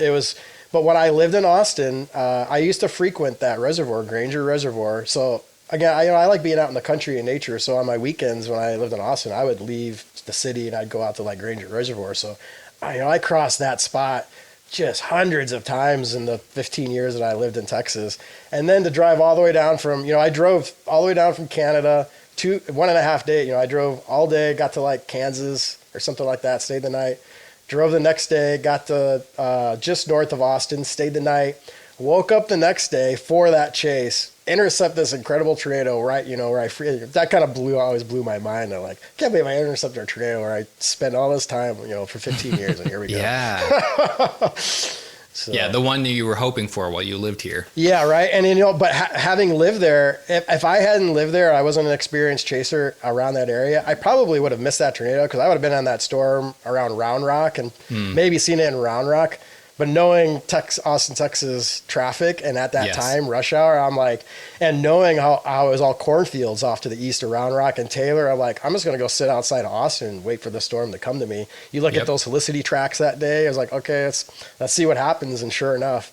was, but when I lived in Austin, I used to frequent that reservoir, Granger Reservoir. So again, I like being out in the country and nature. So on my weekends when I lived in Austin, I would leave the city and I'd go out to like Granger Reservoir. So I crossed that spot just hundreds of times in the 15 years that I lived in Texas. And then to drive all the way down from, I drove all the way down from Canada 1.5 days. I drove all day, got to like Kansas or something like that, stayed the night, drove the next day, got to just north of Austin, stayed the night, woke up the next day for that chase, intercept this incredible tornado right, that kind of always blew my mind. I'm like, can't believe I intercepted a tornado where I spent all this time, for 15 years and here we go. Yeah. So. Yeah, the one that you were hoping for while you lived here. Yeah, right. And, but having lived there, if I hadn't lived there, I wasn't an experienced chaser around that area, I probably would have missed that tornado because I would have been on that storm around Round Rock and maybe seen it in Round Rock. But knowing Austin, Texas traffic and at that time, rush hour, I'm like, and knowing how it was all cornfields off to the east of Round Rock and Taylor, I'm like, I'm just going to go sit outside of Austin and wait for the storm to come to me. You look at those helicity tracks that day, I was like, okay, let's see what happens. And sure enough,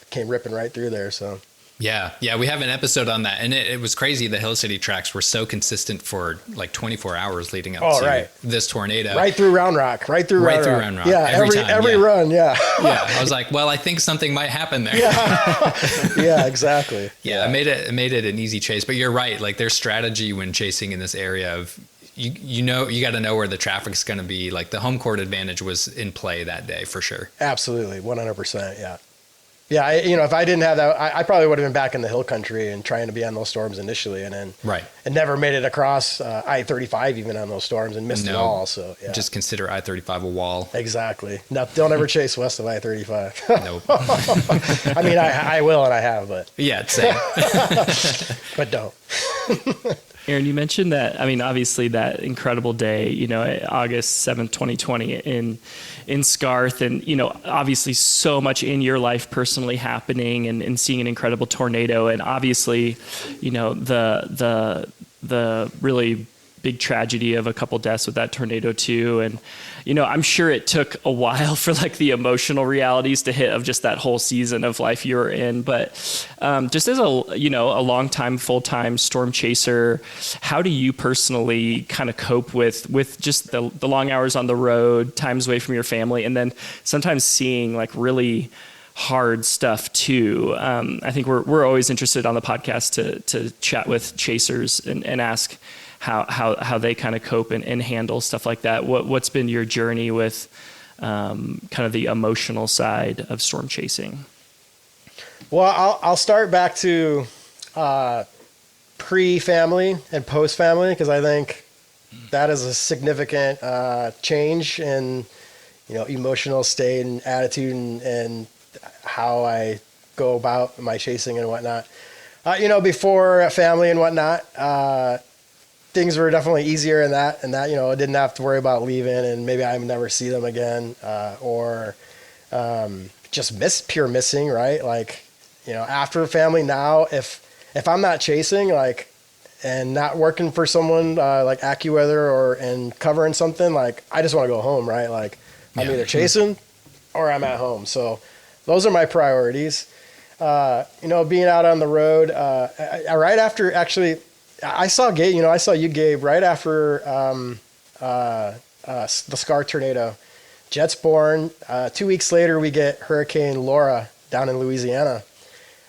came ripping right through there. So. Yeah, we have an episode on that, and it was crazy. The Hill City tracks were so consistent for like 24 hours leading up to this tornado. Right through Round Rock. Round Rock. Yeah, every run, yeah. Yeah, I was like, well, I think something might happen there. Yeah, exactly. Yeah, it made it an easy chase. But you're right. Like their strategy when chasing in this area of you got to know where the traffic's going to be. Like the home court advantage was in play that day for sure. Absolutely, 100%. Yeah. Yeah, if I didn't have that, I probably would have been back in the hill country and trying to be on those storms initially, and then and never made it across I-35 even on those storms and missed it all. So just consider I-35 a wall. Exactly. No, don't ever chase west of I-35. Nope. I mean, I will and I have, but yeah, same. But don't. Aaron, you mentioned that, I mean, obviously that incredible day, August 7th, 2020 in Scarth, and, obviously so much in your life personally happening and seeing an incredible tornado. And obviously, the really big tragedy of a couple deaths with that tornado too. And, I'm sure it took a while for like the emotional realities to hit of just that whole season of life you were in. But just as a long time, full-time storm chaser, how do you personally kind of cope with just the long hours on the road, times away from your family, and then sometimes seeing like really hard stuff too? I think we're always interested on the podcast to chat with chasers and ask how they kind of cope and handle stuff like that. What's been your journey with kind of the emotional side of storm chasing? Well, I'll start back to pre-family and post-family, because I think that is a significant change in emotional state and attitude and how I go about my chasing and whatnot. Before family and whatnot, things were definitely easier in that, I didn't have to worry about leaving and maybe I would never see them again, or just pure missing, right? Like, after family now, if I'm not chasing, like, and not working for someone like AccuWeather and covering something, like, I just want to go home, right? Like, I'm either chasing or I'm at home. So those are my priorities. Being out on the road, right after, actually, I saw Gabe, I saw you, Gabe, right after the Scar tornado. Jett's born. 2 weeks later, we get Hurricane Laura down in Louisiana.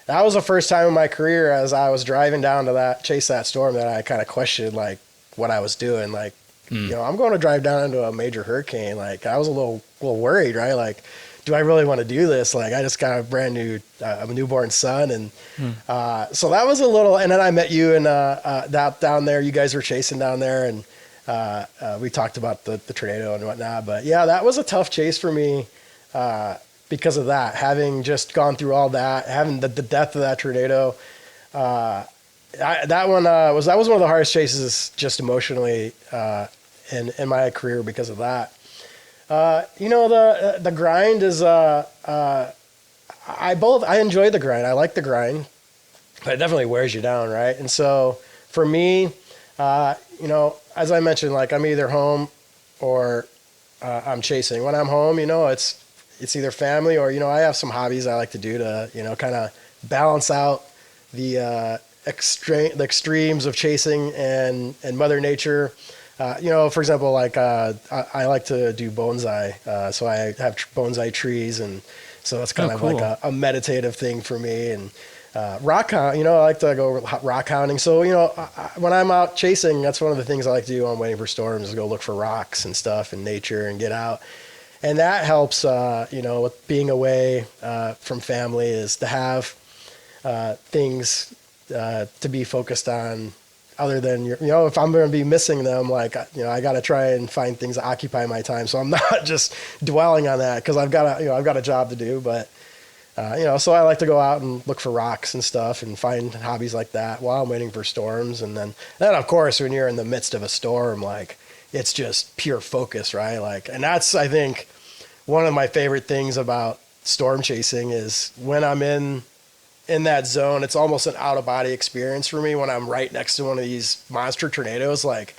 That was the first time in my career, as I was driving down to chase that storm, that I kind of questioned like what I was doing. Like, I'm going to drive down into a major hurricane. Like, I was a little worried, right? Like, do I really want to do this? Like, I just got a newborn son. And so that was a little, and then I met you and that down there, you guys were chasing down there, and we talked about the tornado and whatnot. But yeah, that was a tough chase for me because of that, having just gone through all that, having the death of that tornado. That was one of the hardest chases just emotionally in my career because of that. The grind is, I enjoy the grind. I like the grind, but it definitely wears you down. Right. And so for me, as I mentioned, like, I'm either home or, I'm chasing. When I'm home, it's either family or, I have some hobbies I like to do to, kind of balance out the extremes of chasing and Mother Nature. For example, like, I like to do bonsai. So I have bonsai trees, and so that's kind of cool. Like a meditative thing for me. And rock hunt, I like to go rock hunting. So, when I'm out chasing, that's one of the things I like to do on Waiting for Storms, is go look for rocks and stuff in nature and get out. And that helps, with being away from family, is to have things to be focused on, other than if I'm going to be missing them, like, I got to try and find things that occupy my time. So I'm not just dwelling on that, because I've got a job to do. But so I like to go out and look for rocks and stuff and find hobbies like that while I'm waiting for storms. And then of course, when you're in the midst of a storm, like, it's just pure focus, right? Like, and that's, I think, one of my favorite things about storm chasing is when I'm in that zone, it's almost an out of body experience for me when I'm right next to one of these monster tornadoes. Like,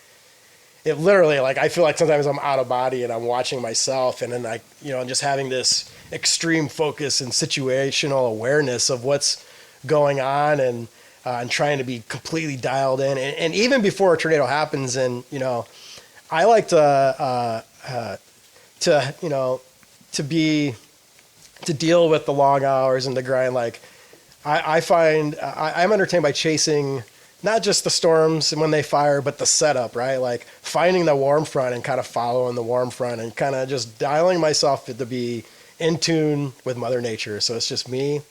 it literally, like, I feel like sometimes I'm out of body and I'm watching myself, and then just having this extreme focus and situational awareness of what's going on, and trying to be completely dialed in. And even before a tornado happens, and, I like to deal with the long hours and the grind. Like, I find I'm entertained by chasing not just the storms when they fire, but the setup, right? Like, finding the warm front and kind of following the warm front and kind of just dialing myself to be in tune with Mother Nature. So it's just me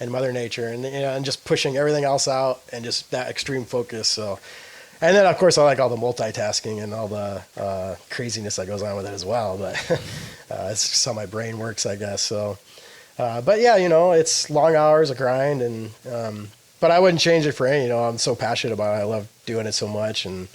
and Mother Nature, and just pushing everything else out, and just that extreme focus. So, and then of course I like all the multitasking and all the craziness that goes on with it as well. But it's just how my brain works, I guess. So. But yeah, it's long hours of grind, and but I wouldn't change it for any, I'm so passionate about it. I love doing it so much. And,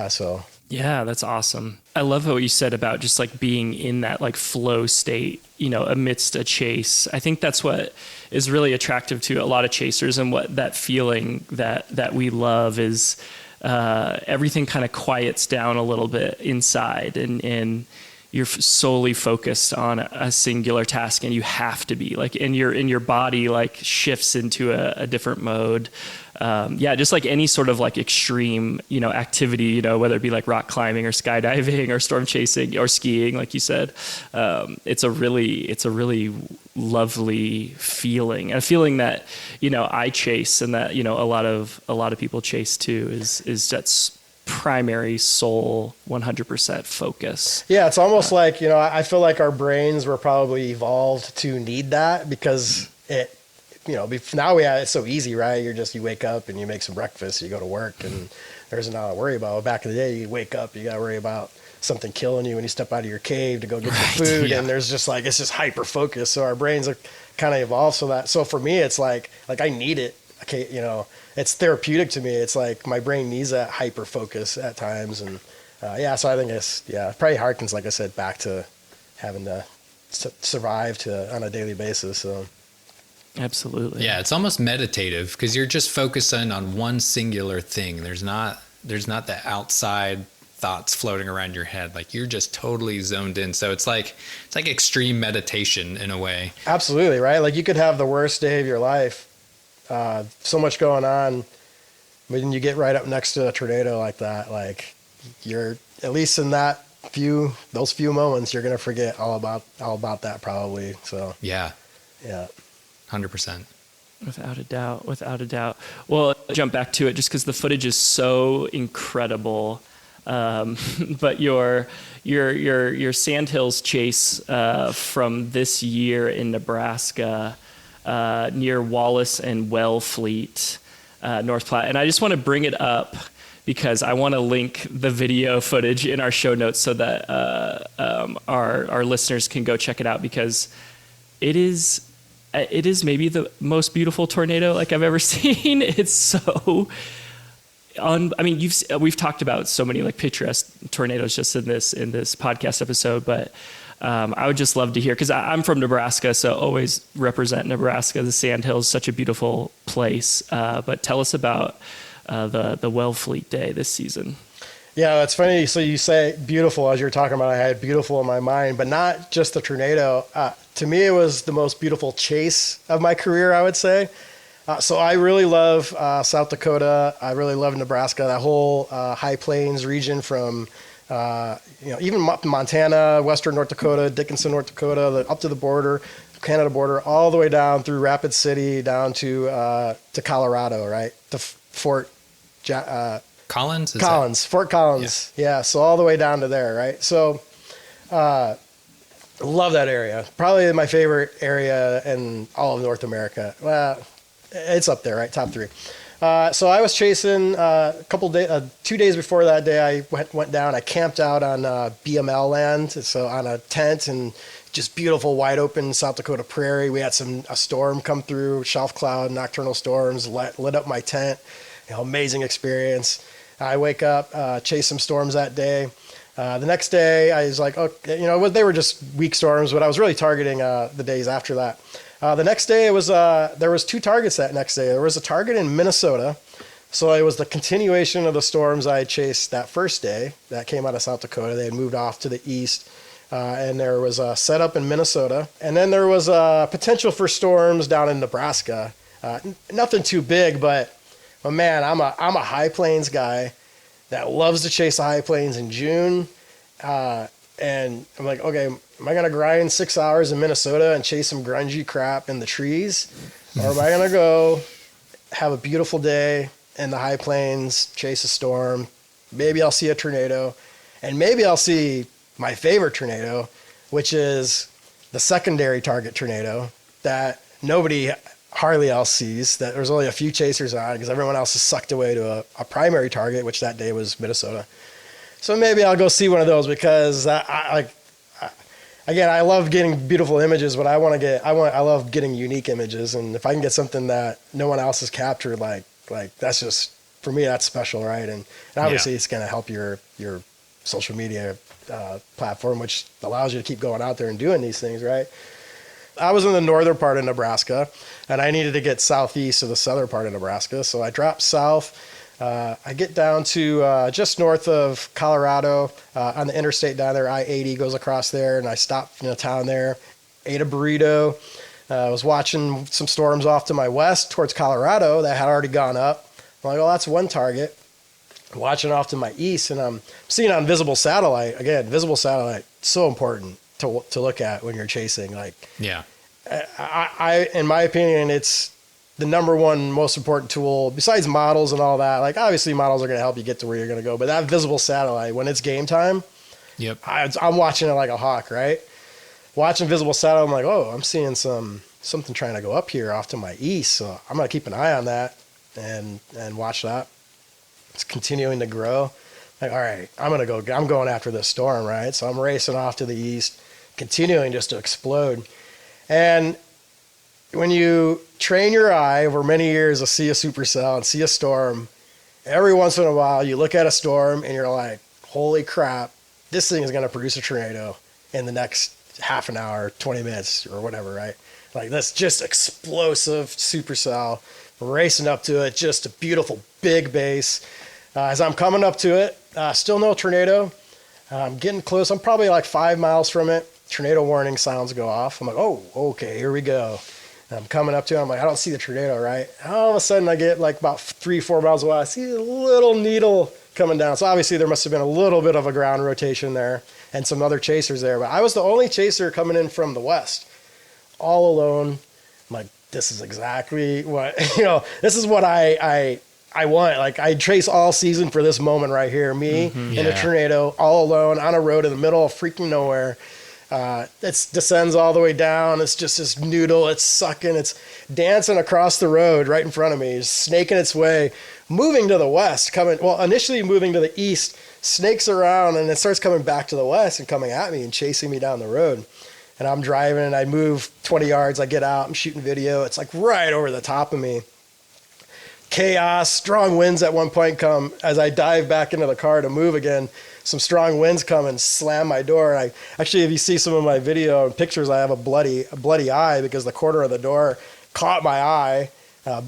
so. Yeah, that's awesome. I love what you said about just like being in that like flow state, amidst a chase. I think that's what is really attractive to a lot of chasers, and what that feeling that we love is everything kind of quiets down a little bit inside, and you're solely focused on a singular task, and you have to be like, and your body like shifts into a different mode. Just like any sort of like extreme, activity, whether it be like rock climbing or skydiving or storm chasing or skiing, like you said, it's a really lovely feeling, and a feeling that, I chase, and that, a lot of people chase too, is that's primary soul 100% focus. Yeah, it's almost like, I feel like our brains were probably evolved to need that, because now it's so easy, right? You wake up and you make some breakfast, you go to work, and there's not to worry about. Back in the day, you wake up, you got to worry about something killing you when you step out of your cave to go get your food. Yeah. And there's just like, it's just hyper focused. So our brains are kind of evolved. So for me, it's like I need it. Okay. It's therapeutic to me. It's like my brain needs that hyper focus at times. And so I think probably harkens, like I said, back to having to survive on a daily basis. So. Absolutely. Yeah, it's almost meditative, because you're just focusing on one singular thing. There's not the outside thoughts floating around your head. Like, you're just totally zoned in. So it's like extreme meditation in a way. Absolutely, right? Like, you could have the worst day of your life, so much going on, but when you get right up next to a tornado like that, like, you're, at least in those few moments, you're gonna forget all about that probably. So yeah. 100%. Without a doubt. Well, jump back to it just because the footage is so incredible. But your Sandhills chase from this year in Nebraska, near Wallace and Wellfleet, North Platte, and I just want to bring it up because I want to link the video footage in our show notes so that our listeners can go check it out, because it is maybe the most beautiful tornado like I've ever seen. It's so we've talked about so many like picturesque tornadoes just in this podcast episode, but I would just love to hear, because I'm from Nebraska, so always represent Nebraska. The Sandhills, such a beautiful place. But tell us about the Wellfleet Day this season. Yeah, that's funny. So you say beautiful as you're talking about. I had beautiful in my mind, but not just the tornado. To me, it was the most beautiful chase of my career, I would say. So I really love South Dakota. I really love Nebraska, that whole high plains region from, even Montana, Western North Dakota, Dickinson, North Dakota, up to the border, Canada border, all the way down through Rapid City, down to Colorado, right? To Fort Collins? Fort Collins. Yeah. So all the way down to there, right? So, love that area. Probably my favorite area in all of North America. Well, it's up there, right? Top 3. So I was chasing 2 days before that day. I went down. I camped out on BML land, so on a tent, and just beautiful wide open South Dakota prairie. We had a storm come through, shelf cloud, nocturnal storms, lit up my tent. Amazing experience. I wake up, chase some storms that day. The next day, I was like, okay, they were just weak storms, but I was really targeting the days after that. The next day, there was 2 targets that next day. There was a target in Minnesota. So it was the continuation of the storms I chased that first day that came out of South Dakota. They had moved off to the east, and there was a setup in Minnesota. And then there was a potential for storms down in Nebraska. Nothing too big, but man, I'm a high plains guy that loves to chase the high plains in June. And I'm like, okay, am I going to grind 6 hours in Minnesota and chase some grungy crap in the trees? Or am I going to go have a beautiful day in the high plains, chase a storm? Maybe I'll see a tornado, and maybe I'll see my favorite tornado, which is the secondary target tornado that nobody hardly else sees, that there's only a few chasers on because everyone else is sucked away to a primary target, which that day was Minnesota. So maybe I'll go see one of those, because I again, I love getting beautiful images, but I love getting unique images. And if I can get something that no one else has captured, like that's just, for me, that's special. Right. And obviously it's going to help your social media platform, which allows you to keep going out there and doing these things. Right. I was in the northern part of Nebraska, and I needed to get southeast of the southern part of Nebraska. So I dropped south. I get down to just north of Colorado on the interstate down there. I-80 goes across there, and I stopped in a town there, ate a burrito. I was watching some storms off to my west towards Colorado that had already gone up. I'm like, oh, that's one target. I'm watching off to my east, and I'm seeing on visible satellite. Again, visible satellite, so important to look at when you're chasing. Like, Yeah. I in my opinion, it's the number one most important tool besides models and all that. Like, obviously models are going to help you get to where you're going to go, but that visible satellite, when it's game time, Yep. I'm watching it like a hawk, right? Watching visible satellite, I'm like, oh, I'm seeing something trying to go up here off to my east, so I'm going to keep an eye on that and watch that. It's continuing to grow. Like, all right, I'm going after this storm, right? So I'm racing off to the east, continuing just to explode. And when you train your eye over many years to see a supercell and see a storm, every once in a while you look at a storm and you're like, holy crap, this thing is going to produce a tornado in the next half an hour, 20 minutes or whatever, right? Like, that's just explosive supercell, racing up to it, just a beautiful big base. As I'm coming up to it, still no tornado. I'm getting close. I'm probably like 5 miles from it. Tornado warning sounds go off. I'm like, oh, okay, here we go. And I'm coming up to it. I'm like, I don't see the tornado, right? All of a sudden, I get like about 3-4 miles away. I see a little needle coming down. So obviously, there must have been a little bit of a ground rotation there and some other chasers there. But I was the only chaser coming in from the west, all alone. I'm like, this is exactly what, this is what I want. Like, I trace all season for this moment right here. Me in a tornado, all alone on a road in the middle of freaking nowhere. It descends all the way down. It's just this noodle. It's sucking. It's dancing across the road right in front of me, snaking its way, moving to the west, initially moving to the east, snakes around, and it starts coming back to the west and coming at me and chasing me down the road. And I'm driving, and I move 20 yards. I get out. I'm shooting video. It's like right over the top of me. Chaos, strong winds at one point come as I dive back into the car to move again. Some strong winds come and slam my door. And if you see some of my video and pictures, I have a bloody eye because the corner of the door caught my eye.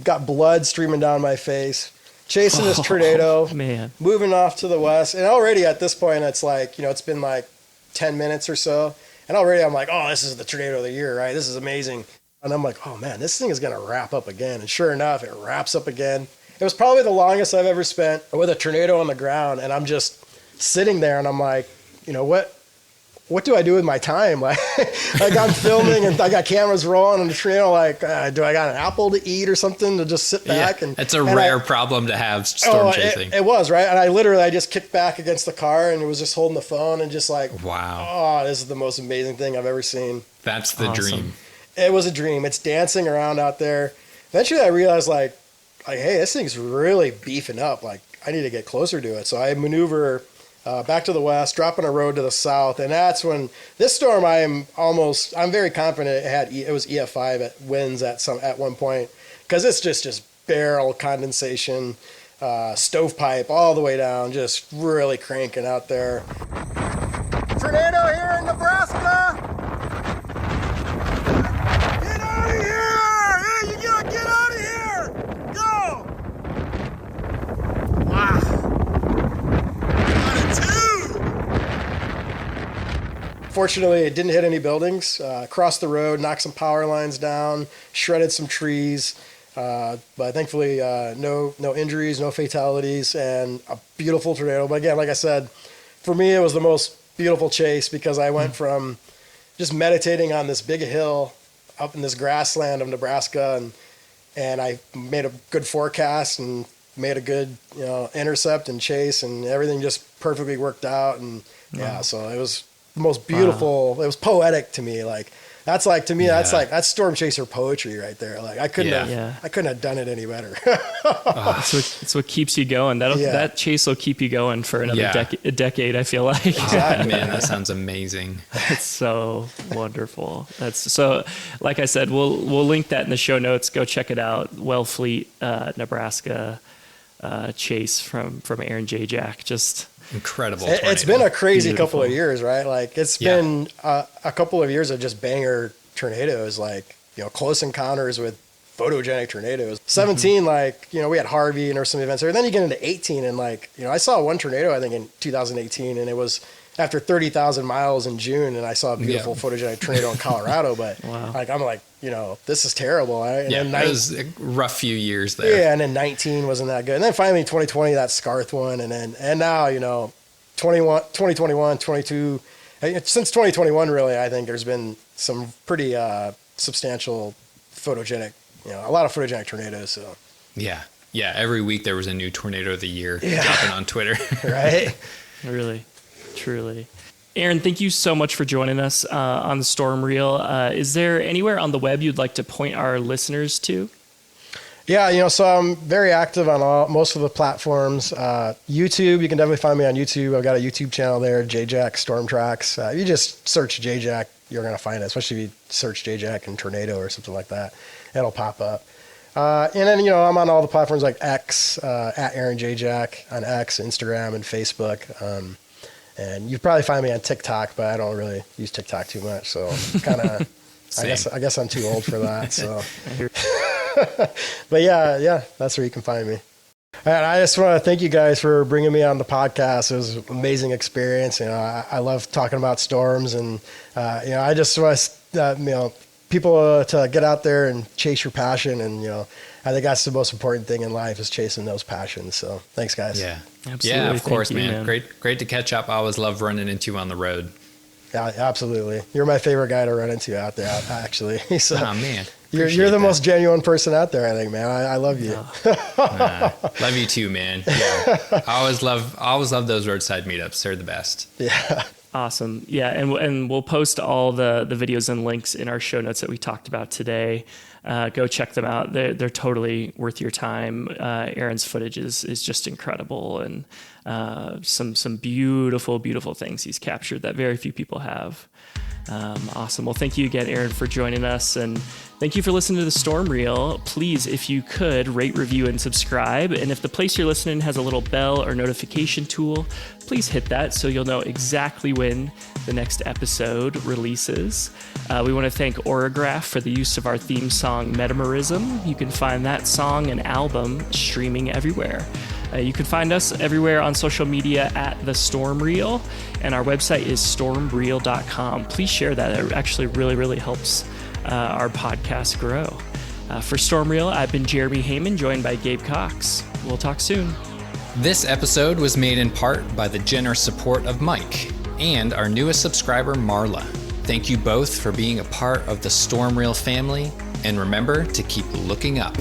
Got blood streaming down my face. Chasing this tornado, man, moving off to the west. And already at this point, it's like, it's been like 10 minutes or so. And already I'm like, oh, this is the tornado of the year, right? This is amazing. And I'm like, oh man, this thing is going to wrap up again. And sure enough, it wraps up again. It was probably the longest I've ever spent with a tornado on the ground. And I'm just sitting there and I'm like, what do I do with my time? Like I'm filming and I got cameras rolling and the tornado, like, do I got an apple to eat or something to just sit back? Yeah, it's a rare problem to have storm chasing. It was, right? And I just kicked back against the car and was just holding the phone and just like, wow, oh, this is the most amazing thing I've ever seen. That's the dream. It was a dream. It's dancing around out there. Eventually I realized like, hey, this thing's really beefing up. Like, I need to get closer to it. So I maneuver back to the west, dropping a road to the south. And that's when this storm, I'm very confident it was EF5 at winds at one point, because it's just barrel condensation, stovepipe all the way down, just really cranking out there. Tornado here in Nebraska. Get out of here! Hey, you gotta get out of here! Go! Wow. Fortunately, it didn't hit any buildings. Crossed the road, knocked some power lines down, shredded some trees. But thankfully, no injuries, no fatalities, and a beautiful tornado. But again, like I said, for me, it was the most beautiful chase because I went from just meditating on this big hill up in this grassland of Nebraska, and I made a good forecast and made a good intercept and chase, and everything just perfectly worked out. And so it was the most beautiful. Wow. It was poetic to me. Like, That's like, to me, that's storm chaser poetry right there. Like I couldn't have done it any better. It's what keeps you going. That chase will keep you going for another decade, I feel like. Exactly. Man, that sounds amazing. It's so wonderful. Like I said, we'll link that in the show notes. Go check it out. Wellfleet, Nebraska chase from Aaron Jayjack. Just incredible. It's been a crazy couple of years, right? Like it's been a couple of years of just banger tornadoes, like, close encounters with photogenic tornadoes. 17, like, we had Harvey and there were some events there. And then you get into 18 and like, I saw one tornado, I think in 2018, and it was after 30,000 miles in June, and I saw a beautiful photogenic tornado in Colorado. But like, I'm like, this is terrible. Right? And then it was a rough few years there. Yeah, and then 19 wasn't that good. And then finally 2020, that Scarth one, and now 2021, 22. Since 2021, really, I think there's been some pretty substantial photogenic, a lot of photogenic tornadoes. So yeah, every week there was a new tornado of the year dropping on Twitter. Right? Really, truly. Aaron, thank you so much for joining us on the StormReel. Is there anywhere on the web you'd like to point our listeners to? Yeah, so I'm very active on most of the platforms. YouTube, you can definitely find me on YouTube. I've got a YouTube channel there, Jayjack Storm Tracks. You just search Jayjack, you're going to find it, especially if you search Jayjack and Tornado or something like that. It'll pop up. And then, I'm on all the platforms like X, at Aaron Jayjack on X, Instagram, and Facebook. And you probably find me on TikTok, but I don't really use TikTok too much. So kind of, I guess I'm too old for that. So. But yeah, that's where you can find me. And I just want to thank you guys for bringing me on the podcast. It was an amazing experience. I love talking about storms, and I just want people to get out there and chase your passion. And I think that's the most important thing in life, is chasing those passions. So thanks, guys. Yeah, absolutely. Yeah, of course, you, man. Great to catch up. I always love running into you on the road. Yeah, absolutely. You're my favorite guy to run into out there, actually. So, oh man. You're the most genuine person out there, I think, man. I love you. Love you too, man. Yeah. I always love those roadside meetups. They're the best. Yeah. Awesome. Yeah. And we'll post all the videos and links in our show notes that we talked about today. Go check them out. They're totally worth your time. Aaron's footage is just incredible, and some beautiful, beautiful things he's captured that very few people have. Awesome. Well, thank you again, Aaron, for joining us, and thank you for listening to the StormReel. Please, if you could, rate, review, and subscribe. And if the place you're listening has a little bell or notification tool, please hit that so you'll know exactly when the next episode releases. We want to thank Orograph for the use of our theme song, Metamorism. You can find that song and album streaming everywhere. You can find us everywhere on social media at the StormReel, and our website is stormreel.com. Please share that. It actually really, really helps our podcast grow. For StormReel, I've been Jeremy Hamann, joined by Gabe Cox. We'll talk soon. This episode was made in part by the generous support of Mike and our newest subscriber, Marla. Thank you both for being a part of the StormReel family, and remember to keep looking up.